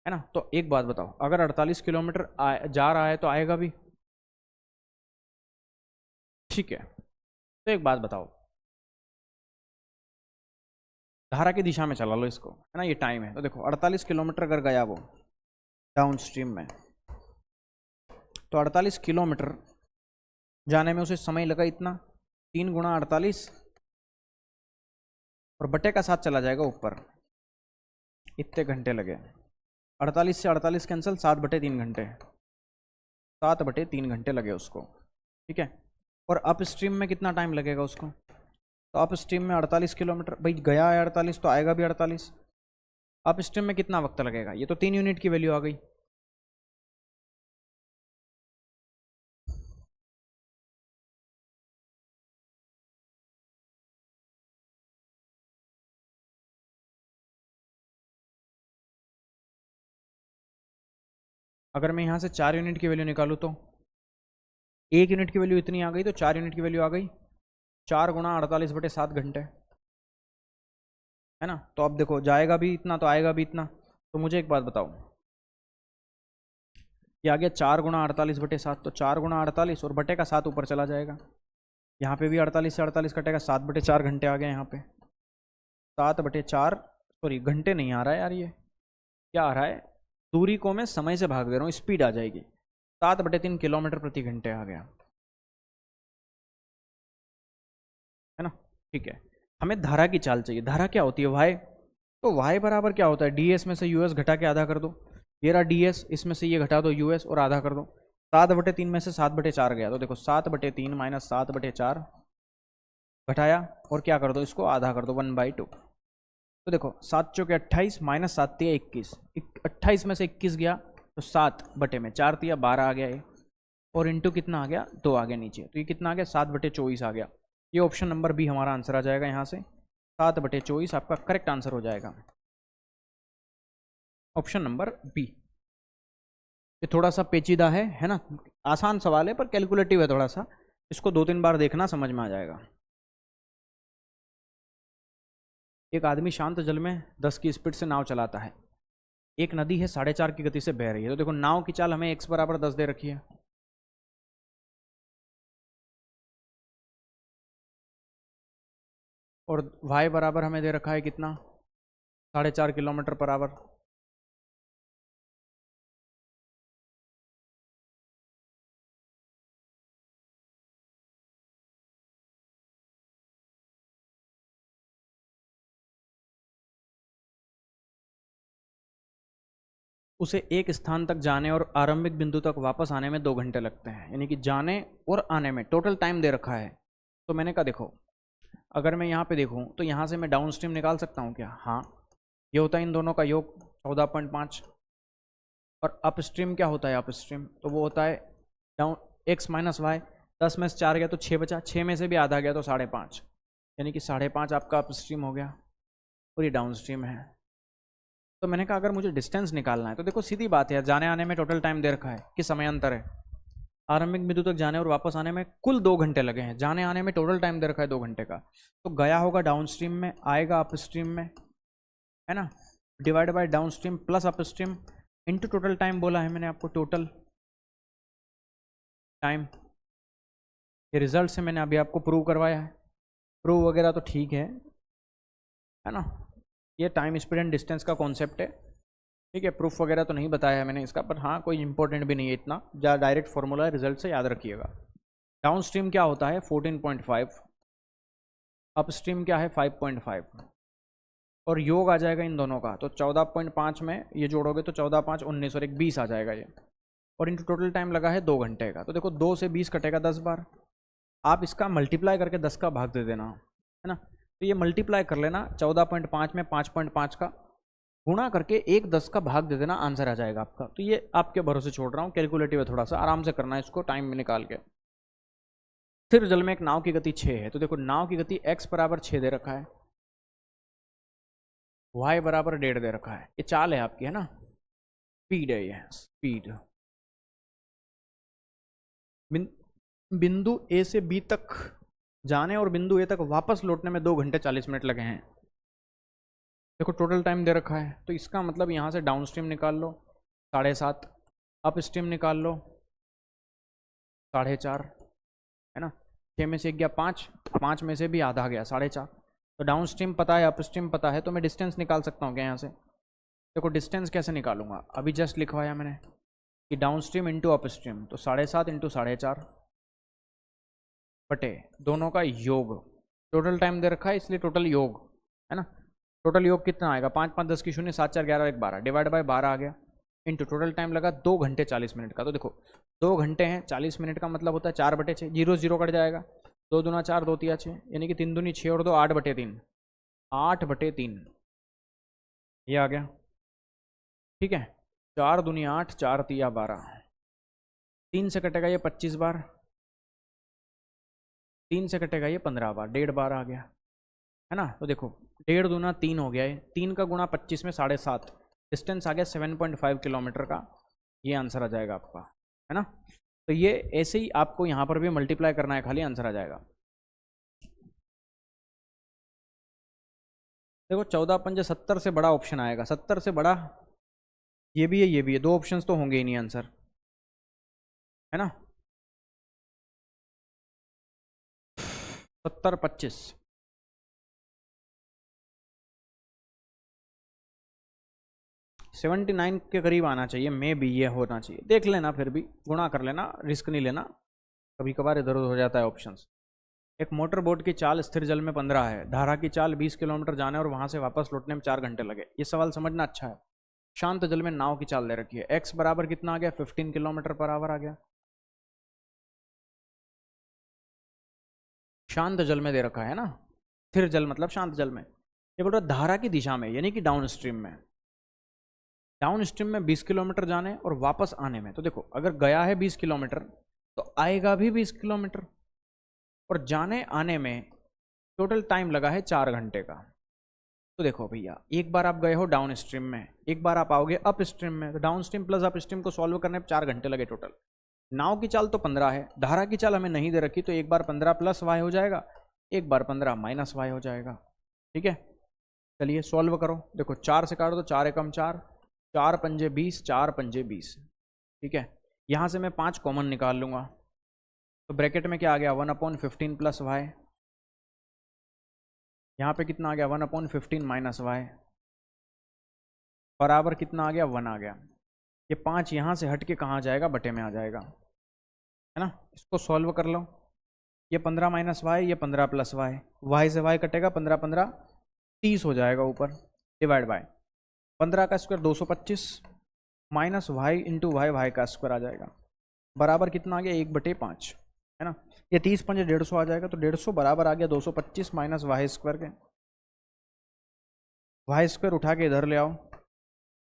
है ना। तो एक बात बताओ, अगर 48 किलोमीटर जा रहा है तो आएगा भी, ठीक है। तो एक बात बताओ, धारा की दिशा में चला लो इसको, है ना, ये टाइम है, तो देखो 48 किलोमीटर अगर गया वो डाउन स्ट्रीम में, तो 48 किलोमीटर जाने में उसे समय लगा इतना, 3 × 48 और बटे का 7 चला जाएगा ऊपर, इतने घंटे लगे, 48 से 48 कैंसिल, 7/3 घंटे, 7/3 घंटे लगे उसको, ठीक है। और अप स्ट्रीम में कितना टाइम लगेगा उसको, तो अप स्ट्रीम में 48 किलोमीटर, भाई गया है 48 तो आएगा भी 48, अप स्ट्रीम में कितना वक्त लगेगा, ये तो 3 यूनिट की वैल्यू आ गई, अगर मैं यहाँ से 4 यूनिट की वैल्यू निकालूँ तो 1 यूनिट की वैल्यू इतनी आ गई, तो 4 यूनिट की वैल्यू आ गई 4 × 48/7 घंटे, है ना। तो अब देखो जाएगा भी इतना तो आएगा भी इतना, तो मुझे एक बात बताओ, ये आ गया 4 × 48/7, तो 4 × 48 और बटे का 7 ऊपर चला जाएगा, यहाँ पे भी 48 से 48 कटेगा, 7/4 घंटे आ गए यहाँ पे, 7/4 सॉरी घंटे नहीं आ रहा है यार, ये क्या आ रहा है, दूरी को मैं समय से भाग दे रहा हूँ, स्पीड आ जाएगी, 7/3 किलोमीटर प्रति घंटे आ गया, है ना, ठीक है। हमें धारा की चाल चाहिए। धारा क्या होती है? वाई। तो वाई बराबर क्या होता है? डी एस में से यू एस घटा के आधा कर दो। ये रहा डी एस, इसमें से ये घटा दो यू एस और आधा कर दो। 7/3 में से 7/4 गया, तो देखो 7/3 माइनस 7/4 घटाया और क्या कर दो, इसको आधा कर दो 1/2। तो देखो 7 चौके 28 माइनस 7 तिया 21, 28 में से 21 गया तो 7/4 तिया 12 आ गया ये, और इंटू कितना आ गया? 2 आ गया नीचे। तो ये कितना आ गया? 7/24 आ गया। ये ऑप्शन नंबर बी हमारा आंसर आ जाएगा यहाँ से। 7/24 आपका करेक्ट आंसर हो जाएगा, ऑप्शन नंबर बी। ये थोड़ा सा पेचीदा है ना? आसान सवाल है पर कैलकुलेटिव है थोड़ा सा, इसको 2-3 बार देखना, समझ में आ जाएगा। एक आदमी शांत जल में 10 की स्पीड से नाव चलाता है। एक नदी है 4.5 की गति से बह रही है। तो देखो नाव की चाल हमें x बराबर 10 दे रखी है, और y बराबर हमें दे रखा है कितना? 4.5 किलोमीटर पर आवर। उसे एक स्थान तक जाने और आरंभिक बिंदु तक वापस आने में 2 घंटे लगते हैं, यानी कि जाने और आने में टोटल टाइम दे रखा है। तो मैंने कहा देखो, अगर मैं यहाँ पे देखूँ तो यहाँ से मैं डाउन स्ट्रीम निकाल सकता हूँ क्या? हाँ, ये होता है इन दोनों का योग 14.5। और अप स्ट्रीम क्या होता है? अप स्ट्रीम तो वो होता है डाउन x माइनस वाई। 10 में से 4 गया तो 6 बचा, 6 में से भी आधा गया तो 5.5, यानी कि 5.5 आपका अप स्ट्रीम हो गया और ये डाउन स्ट्रीम है। तो मैंने कहा अगर मुझे डिस्टेंस निकालना है तो देखो सीधी बात है, जाने आने में टोटल टाइम दे रखा है कि समय अंतर है। आरंभिक बिंदु तक जाने और वापस आने में कुल 2 घंटे लगे हैं, जाने आने में टोटल टाइम दे रखा है 2 घंटे का। तो गया होगा डाउन स्ट्रीम में, आएगा अप स्ट्रीम में, है ना? Divide by down stream plus up stream into total time बोला है मैंने आपको, टोटल टाइम। ये रिजल्ट से मैंने अभी आपको प्रूव करवाया है। प्रूव वगैरह तो ठीक है ना? ये टाइम स्पीड एंड डिस्टेंस का कॉन्सेप्ट है, ठीक है। प्रूफ वगैरह तो नहीं बताया है मैंने इसका, पर हाँ कोई इंपॉर्टेंट भी नहीं है इतना, या डायरेक्ट फॉर्मूला है, रिजल्ट से याद रखिएगा। डाउन स्ट्रीम क्या होता है? 14.5, अप स्ट्रीम क्या है? 5.5, और योग आ जाएगा इन दोनों का, तो 14.5 में ये जोड़ोगे तो 14 5 19 और 1 20 आ जाएगा ये, और इनटू टोटल टाइम लगा है 2 घंटे का। तो देखो 2 से 20 कटेगा 10 बार, आप इसका मल्टीप्लाई करके 10 का भाग दे देना, है ना? तो ये मल्टीप्लाई कर लेना, 14.5 में 5.5 का गुणा करके 1/10 का भाग दे देना, आंसर आ जाएगा आपका। तो ये आपके भरोसे छोड़ रहा हूँ, कैलकुलेटिव है थोड़ा सा, आराम से करना है इसको टाइम में निकाल के। फिर जल में एक नाव की गति 6 है, तो देखो नाव की गति x बराबर 6 दे रखा है, y बराबर 1.5 दे रखा है। ये चाल है आपकी, है ना? स्पीड है ये, स्पीड। बिंदु ए से बी तक जाने और बिंदु ए तक वापस लौटने में 2 घंटे 40 मिनट लगे हैं। देखो टोटल टाइम दे रखा है, तो इसका मतलब यहाँ से डाउन स्ट्रीम निकाल लो 7.5, अप स्ट्रीम निकाल लो 4.5, है ना? 6 में से 1 गया 5, 5 में से भी आधा गया 4.5। तो डाउन स्ट्रीम पता है, अप स्ट्रीम पता है, तो मैं डिस्टेंस निकाल सकता हूँ क्या यहाँ से? देखो डिस्टेंस कैसे निकालूंगा, अभी जस्ट लिखवाया मैंने कि down stream into up stream, तो 7.5 इंटू 4.5 बटे दोनों का योग। टोटल टाइम दे रखा है इसलिए टोटल योग, है ना? टोटल योग कितना आएगा? 5 5 10 की 0, 7 4 11 1 12, डिवाइड बाय 12 आ गया, इंटू टोटल टाइम लगा 2 घंटे 40 मिनट का। तो देखो 2 घंटे हैं, 40 मिनट का मतलब होता है 4/6, 0 0 कट जाएगा, 2 दूना 4 2 तिया 6, यानी कि 3 दूनी 6 और 2 8/3, 8/3 ये आ गया, ठीक है। 4 दूनी 8, 4 तिया 12, 3 से कटेगा ये 25 बार, 3 से कटेगा ये 15 बार, 1.5 बार आ गया, है ना? तो देखो 1.5 दूना 3 हो गया है, 3 का गुणा 25 में 7.5, डिस्टेंस आ गया 7.5 किलोमीटर का, ये आंसर आ जाएगा आपका, है ना? तो ये ऐसे ही आपको यहाँ पर भी मल्टीप्लाई करना है, खाली आंसर आ जाएगा। देखो 14 पंजे 70 से बड़ा ऑप्शन आएगा, 70 से बड़ा ये भी है, ये भी है, 2 ऑप्शंस तो होंगे ही नहीं आंसर, है ना? 70 25 79 के करीब आना चाहिए, मे भी ये होना चाहिए, देख लेना, फिर भी गुणा कर लेना, रिस्क नहीं लेना, कभी कभार इधर उधर हो जाता है ऑप्शंस। एक मोटर बोट की चाल स्थिर जल में 15 है, धारा की चाल 20 किलोमीटर जाने और वहां से वापस लौटने में 4 घंटे लगे। ये सवाल समझना अच्छा है। शांत जल में नाव की चाल दे रखी है, x बराबर कितना आ गया, 15 किलोमीटर पर आवर आ गया। शांत जल में दे रखा है ना, स्थिर जल मतलब शांत जल में। ये बोल रहा धारा की दिशा में यानी कि डाउन स्ट्रीम में, डाउन स्ट्रीम में 20 किलोमीटर जाने और वापस आने में। तो देखो अगर गया है 20 किलोमीटर तो आएगा भी 20 किलोमीटर, और जाने आने में टोटल टाइम लगा है 4 घंटे का। तो देखो भैया, एक बार आप गए हो डाउन स्ट्रीम में, एक बार आप आओगे अप स्ट्रीम में, तो down stream plus up stream को सॉल्व करने में 4 घंटे लगे टोटल। नाव की चाल तो 15 है, धारा की चाल हमें नहीं दे रखी, तो एक बार 15 प्लस वाई हो जाएगा, एक बार 15 माइनस वाई हो जाएगा। ठीक है, चलिए सॉल्व करो। देखो 4 से काटो तो 4 एकम 4, 4 पंजे 20, 4 पंजे 20। ठीक है, यहाँ से मैं 5 कॉमन निकाल लूँगा, तो ब्रैकेट में क्या आ गया, 1/15 प्लस वाई। यहाँ पे कितना आ गया, 1/15 माइनस वाई, बराबर कितना आ गया, 1 आ गया। ये 5 यहाँ से हट के कहाँ जाएगा, बटे में आ जाएगा, है ना। इसको सॉल्व कर लो, ये 15 माइनस वाई, ये 15 प्लस वाई, वाई से वाई कटेगा, 15 15 30 हो जाएगा ऊपर, डिवाइड बाय 15 का square 225 minus y into y, y का स्क्वायर आ जाएगा, बराबर कितना आ गया, 1/5, है ना। ये 30 पंजे 150 आ जाएगा, तो 150 बराबर आ गया 225 माइनस वाई स्क्वायर के। वाई स्क्वायर उठा के इधर ले आओ,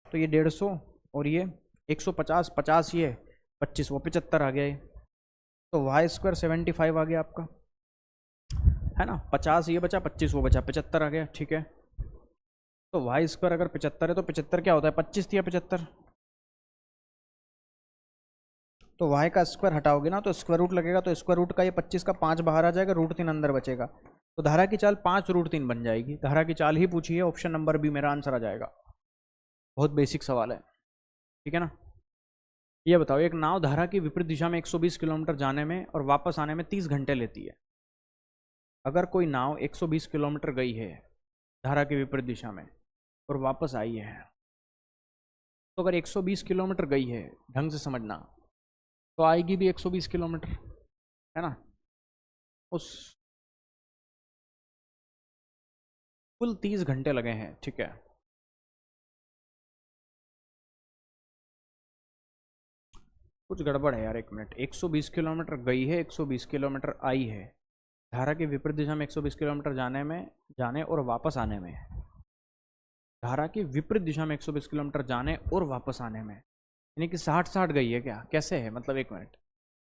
तो ये 150 और ये 150, 50 ये 25, वो 75 आ गया ये, तो वाई स्क्वायर 75 आ गया आपका, है ना। 50 ये बचा, 25 वो बचा, 75 आ गया। ठीक है, तो वाई स्क्वायर अगर 75 है तो 75 क्या होता है, 25 या 75, तो y का स्क्वायर हटाओगे ना तो स्क्वायर रूट लगेगा, तो स्क्वायर रूट का ये 25 का 5 बाहर आ जाएगा, √3 अंदर बचेगा, तो धारा की चाल 5√3 बन जाएगी। धारा की चाल ही पूछी है, ऑप्शन नंबर बी मेरा आंसर आ जाएगा। बहुत बेसिक सवाल है, ठीक है ना। ये बताओ, एक नाव धारा की विपरीत दिशा में 120 किलोमीटर जाने में और वापस आने में 30 घंटे लेती है। अगर कोई नाव 120 किलोमीटर गई है धारा की विपरीत दिशा में और वापस आई है, तो अगर 120 किलोमीटर गई है, ढंग से समझना, तो आएगी भी 120 किलोमीटर, है ना। उस कुल 30 घंटे लगे हैं, ठीक है। कुछ गड़बड़ है यार, एक मिनट। 120 किलोमीटर गई है, 120 किलोमीटर आई है, धारा की विपरीत दिशा में 120 किलोमीटर जाने और वापस आने में, धारा की विपरीत दिशा में 120 किलोमीटर जाने और वापस आने में, यानी कि 60-60 गई है क्या, कैसे है, मतलब एक मिनट।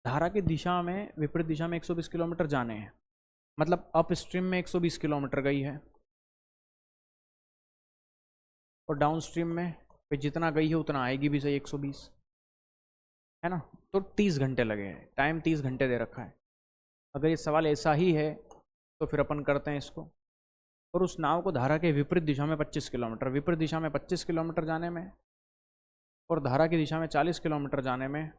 धारा की दिशा में विपरीत दिशा में 120 किलोमीटर जाने हैं, मतलब अप स्ट्रीम में 120 किलोमीटर गई है, और डाउन स्ट्रीम में फिर जितना गई है उतना आएगी भी सही, 120, है ना। तो 30 घंटे लगे हैं, टाइम 30 घंटे दे रखा है। अगर ये सवाल ऐसा ही है तो फिर अपन करते हैं इसको। और उस नाव को धारा के विपरीत दिशा में 25 किलोमीटर, विपरीत दिशा में 25 किलोमीटर जाने में और धारा की दिशा में 40 किलोमीटर जाने में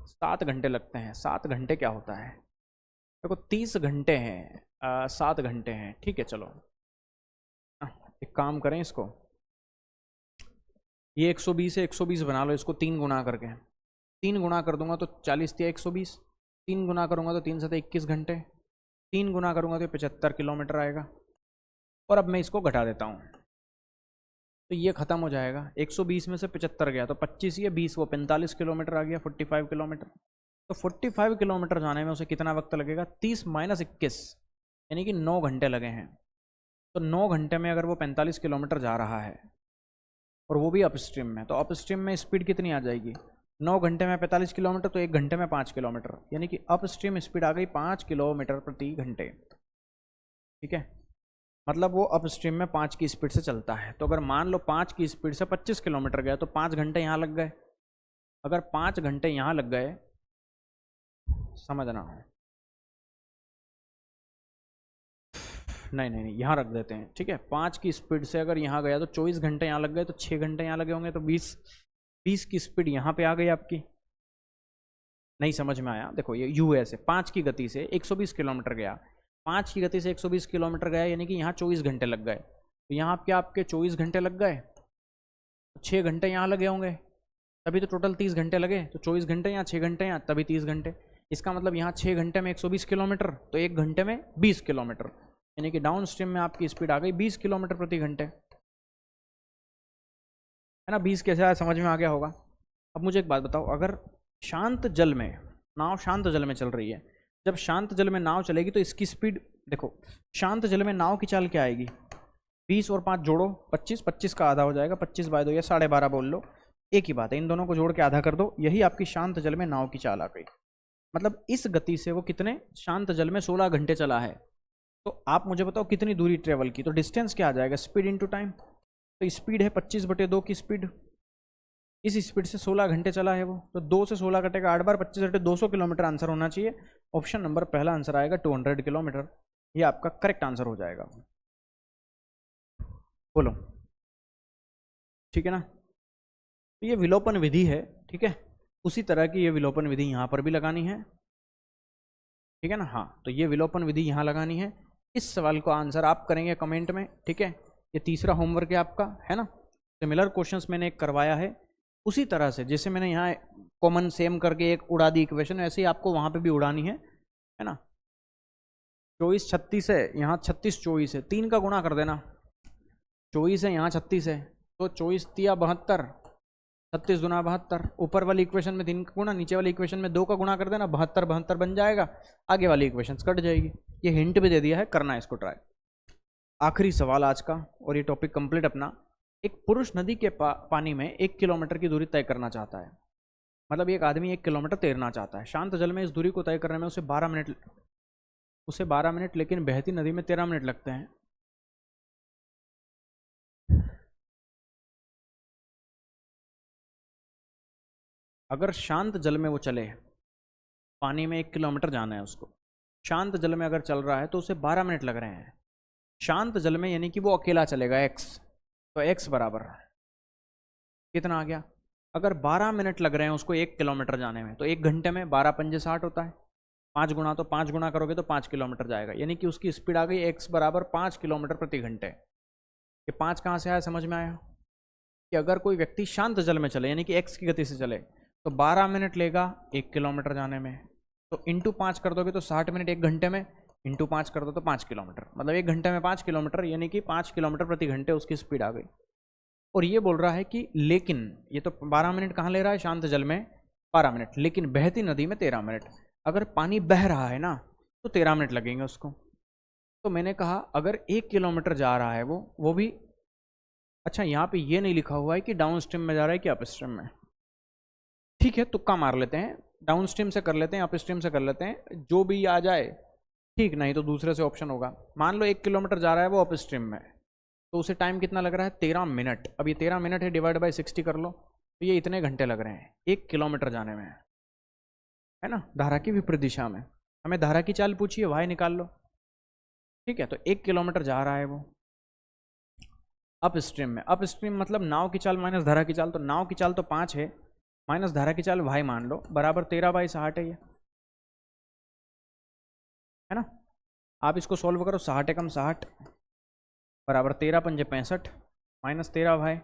7 घंटे लगते हैं। 7 घंटे क्या होता है, देखो 30 घंटे हैं, 7 घंटे हैं, ठीक है। चलो एक काम करें, इसको ये 120 है, 120 बना लो, इसको 3 गुना करके, 3 गुना कर दूंगा तो 40 या 120, 3 गुना करूंगा तो 3 से 21 घंटे, 3 गुना करूंगा तो 75 किलोमीटर आएगा। और अब मैं इसको घटा देता हूँ, तो ये खत्म हो जाएगा। 120 में से 75 गया तो 25 या 20, वो 45 किलोमीटर आ गया, 45 किलोमीटर। तो 45 किलोमीटर जाने में उसे कितना वक्त लगेगा, 30 माइनस 21, यानी कि 9 घंटे लगे हैं। तो 9 घंटे में अगर वो 45 किलोमीटर जा रहा है और वो भी अप स्ट्रीम में, तो अप स्ट्रीम में स्पीड कितनी आ जाएगी, 9 घंटे में 45 किलोमीटर, तो 1 घंटे में 5 किलोमीटर, यानी कि अप स्ट्रीम स्पीड आ गई 5 किलोमीटर प्रति घंटे, ठीक है। मतलब वो अप स्ट्रीम में 5 की स्पीड से चलता है। तो अगर मान लो 5 की स्पीड से 25 किलोमीटर गया तो 5 घंटे यहाँ लग गए। अगर 5 घंटे यहाँ लग गए, समझना, नहीं, यहाँ रख देते हैं, ठीक है। 5 की स्पीड से अगर यहाँ गया तो 24 घंटे यहाँ लग गए, तो 6 घंटे यहाँ लगे होंगे, तो 20 की स्पीड यहाँ पे आ गई आपकी। नहीं समझ में आया, देखो ये यू ऐसे 5 की गति से 120 किलोमीटर गया, 5 की गति से 120 किलोमीटर गया, यानी कि यहाँ 24 घंटे लग गए। तो यहाँ क्या आपके 24 घंटे लग गए, 6 घंटे यहाँ लगे होंगे, तभी तो टोटल 30 घंटे लगे। तो 24 घंटे यहाँ, 6 घंटे यहाँ, तभी 30 घंटे। इसका मतलब यहाँ 6 घंटे में 120 किलोमीटर, तो 1 घंटे में 20 किलोमीटर, यानी कि डाउन स्ट्रीम में आपकी स्पीड आ गई 20 किलोमीटर प्रति घंटे, है ना। 20 कैसे आया समझ में आ गया होगा। अब मुझे एक बात बताओ, अगर शांत जल में नाव शांत जल में चल रही है, जब शांत जल में नाव चलेगी तो इसकी स्पीड देखो, शांत जल में नाव की चाल क्या आएगी, 20 और 5 जोड़ो 25, 25 का आधा हो जाएगा, 25 बाय 2 या 12.5 बोल लो, एक ही बात है, इन दोनों को जोड़ के आधा कर दो, यही आपकी शांत जल में नाव की चाल आ गई। मतलब इस गति से वो कितने शांत जल में 16 घंटे चला है। तो आप मुझे बताओ कितनी दूरी ट्रेवल की, तो डिस्टेंस क्या आ जाएगा, स्पीड इनटू टाइम। तो स्पीड है 25/2 की स्पीड, इस स्पीड से 16 घंटे चला है वो, तो 2 से 16 कटेगा 8 बार, 25/200 किलोमीटर आंसर होना चाहिए। ऑप्शन नंबर पहला आंसर आएगा 200 किलोमीटर, ये आपका करेक्ट आंसर हो जाएगा। बोलो ठीक है ना। तो ये विलोपन विधि है, ठीक है, उसी तरह की ये विलोपन विधि यहाँ पर भी लगानी है, ठीक है ना। हाँ, तो ये विलोपन विधि यहाँ लगानी है। इस सवाल को आंसर आप करेंगे कमेंट में, ठीक है। ये तीसरा होमवर्क है आपका, है ना। सिमिलर क्वेश्चंस मैंने एक करवाया है, उसी तरह से जैसे मैंने यहाँ कॉमन सेम करके एक उड़ा दी इक्वेशन, ऐसे ही आपको वहाँ पे भी उड़ानी है ना। 24 36 है, यहाँ 36 24 है, 3 का गुणा कर देना, 24 है यहाँ 36 है, तो 24 तिया 72, 36 गुना 72, ऊपर वाली इक्वेशन में 3 का गुणा, नीचे वाली इक्वेशन में 2 का गुणा कर देना, 72 72 बन जाएगा, आगे वाली इक्वेशन कट जाएगी। ये हिंट भी दे दिया है, करना है इसको ट्राई। आखिरी सवाल आज का, और ये टॉपिक कंप्लीट अपना। एक पुरुष नदी के पानी में 1 किलोमीटर की दूरी तय करना चाहता है, मतलब एक आदमी 1 किलोमीटर तैरना चाहता है। शांत जल में इस दूरी को तय करने में उसे 12 मिनट, लेकिन बहती नदी में 13 मिनट लगते हैं। अगर शांत जल में वो चले, पानी में 1 किलोमीटर जाना है उसको, शांत जल में अगर चल रहा है तो उसे 12 मिनट लग रहे हैं। शांत जल में यानी कि वो अकेला चलेगा x, तो x बराबर कितना आ गया, अगर 12 मिनट लग रहे हैं उसको 1 किलोमीटर जाने में, तो 1 घंटे में 12 पंजे 60 होता है, 5 गुना, तो 5 गुना करोगे तो 5 किलोमीटर जाएगा, यानी कि उसकी स्पीड आ गई x बराबर 5 किलोमीटर प्रति घंटे। ये 5 कहाँ से आया समझ में आया, कि अगर कोई व्यक्ति शांत जल में चले यानी कि x की गति से चले तो 12 मिनट लेगा 1 किलोमीटर जाने में, तो इंटू 5 कर दोगे तो 60 मिनट 1 घंटे में, इंटू 5 कर दो तो 5 किलोमीटर, मतलब 1 घंटे में 5 किलोमीटर, यानी कि 5 किलोमीटर प्रति घंटे उसकी स्पीड आ गई। और ये बोल रहा है कि लेकिन, ये तो 12 मिनट कहाँ ले रहा है, शांत जल में 12 मिनट, लेकिन बहती नदी में 13 मिनट। अगर पानी बह रहा है ना तो 13 मिनट लगेंगे उसको। तो मैंने कहा अगर 1 किलोमीटर जा रहा है वो भी, अच्छा यहाँ पे ये नहीं लिखा हुआ है कि डाउन स्ट्रीम में जा रहा है कि अप स्ट्रीम में, ठीक है, तुक्का मार लेते हैं, डाउन स्ट्रीम से कर लेते हैं, अप स्ट्रीम से कर लेते हैं, जो भी आ जाए ठीक, नहीं तो दूसरे से ऑप्शन होगा। मान लो 1 किलोमीटर जा रहा है वो अप स्ट्रीम में, तो उसे टाइम कितना लग रहा है, 13 मिनट। अब ये 13 मिनट है, डिवाइड बाई 60 कर लो, तो ये इतने घंटे लग रहे हैं 1 किलोमीटर जाने में, है ना, धारा की विपरीत दिशा में। हमें धारा की चाल पूछिए, वाई निकाल लो, ठीक है। तो 1 किलोमीटर जा रहा है वो अप स्ट्रीम में, अप स्ट्रीम मतलब नाव की चाल माइनस धारा की चाल, तो नाव की चाल तो 5 है, माइनस धारा की चाल वाई मान लो, बराबर 13/60 है ये, है ना। आप इसको सॉल्व करो, 60 एकम 60 बराबर 13 पंजे 65 माइनस 13 भाई,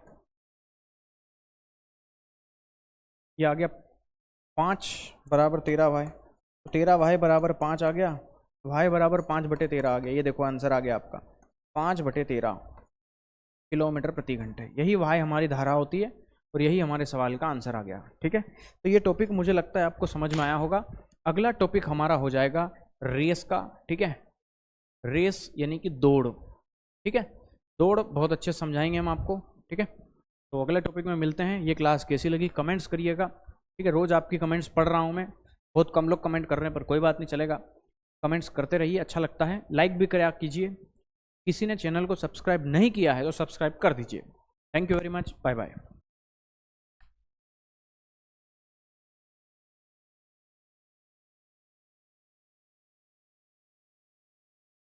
ये आ गया 5 बराबर 13 भाई, तो 13 भाई बराबर 5 आ गया, भाई बराबर 5/13 आ गया। ये देखो आंसर आ गया आपका 5/13 किलोमीटर प्रति घंटे। यही वाई हमारी धारा होती है और यही हमारे सवाल का आंसर आ गया, ठीक है। तो ये टॉपिक मुझे लगता है आपको समझ में आया होगा। अगला टॉपिक हमारा हो जाएगा रेस का, ठीक है, रेस यानी कि दौड़, ठीक है, दौड़ बहुत अच्छे समझाएंगे हम आपको, ठीक है। तो अगले टॉपिक में मिलते हैं। ये क्लास कैसी लगी कमेंट्स करिएगा, ठीक है, रोज़ आपकी कमेंट्स पढ़ रहा हूँ मैं, बहुत कम लोग कमेंट कर रहे हैं पर कोई बात नहीं, चलेगा, कमेंट्स करते रहिए, अच्छा लगता है। लाइक भी करें कीजिए, किसी ने चैनल को सब्सक्राइब नहीं किया है तो सब्सक्राइब कर दीजिए। Thank you very much, bye bye.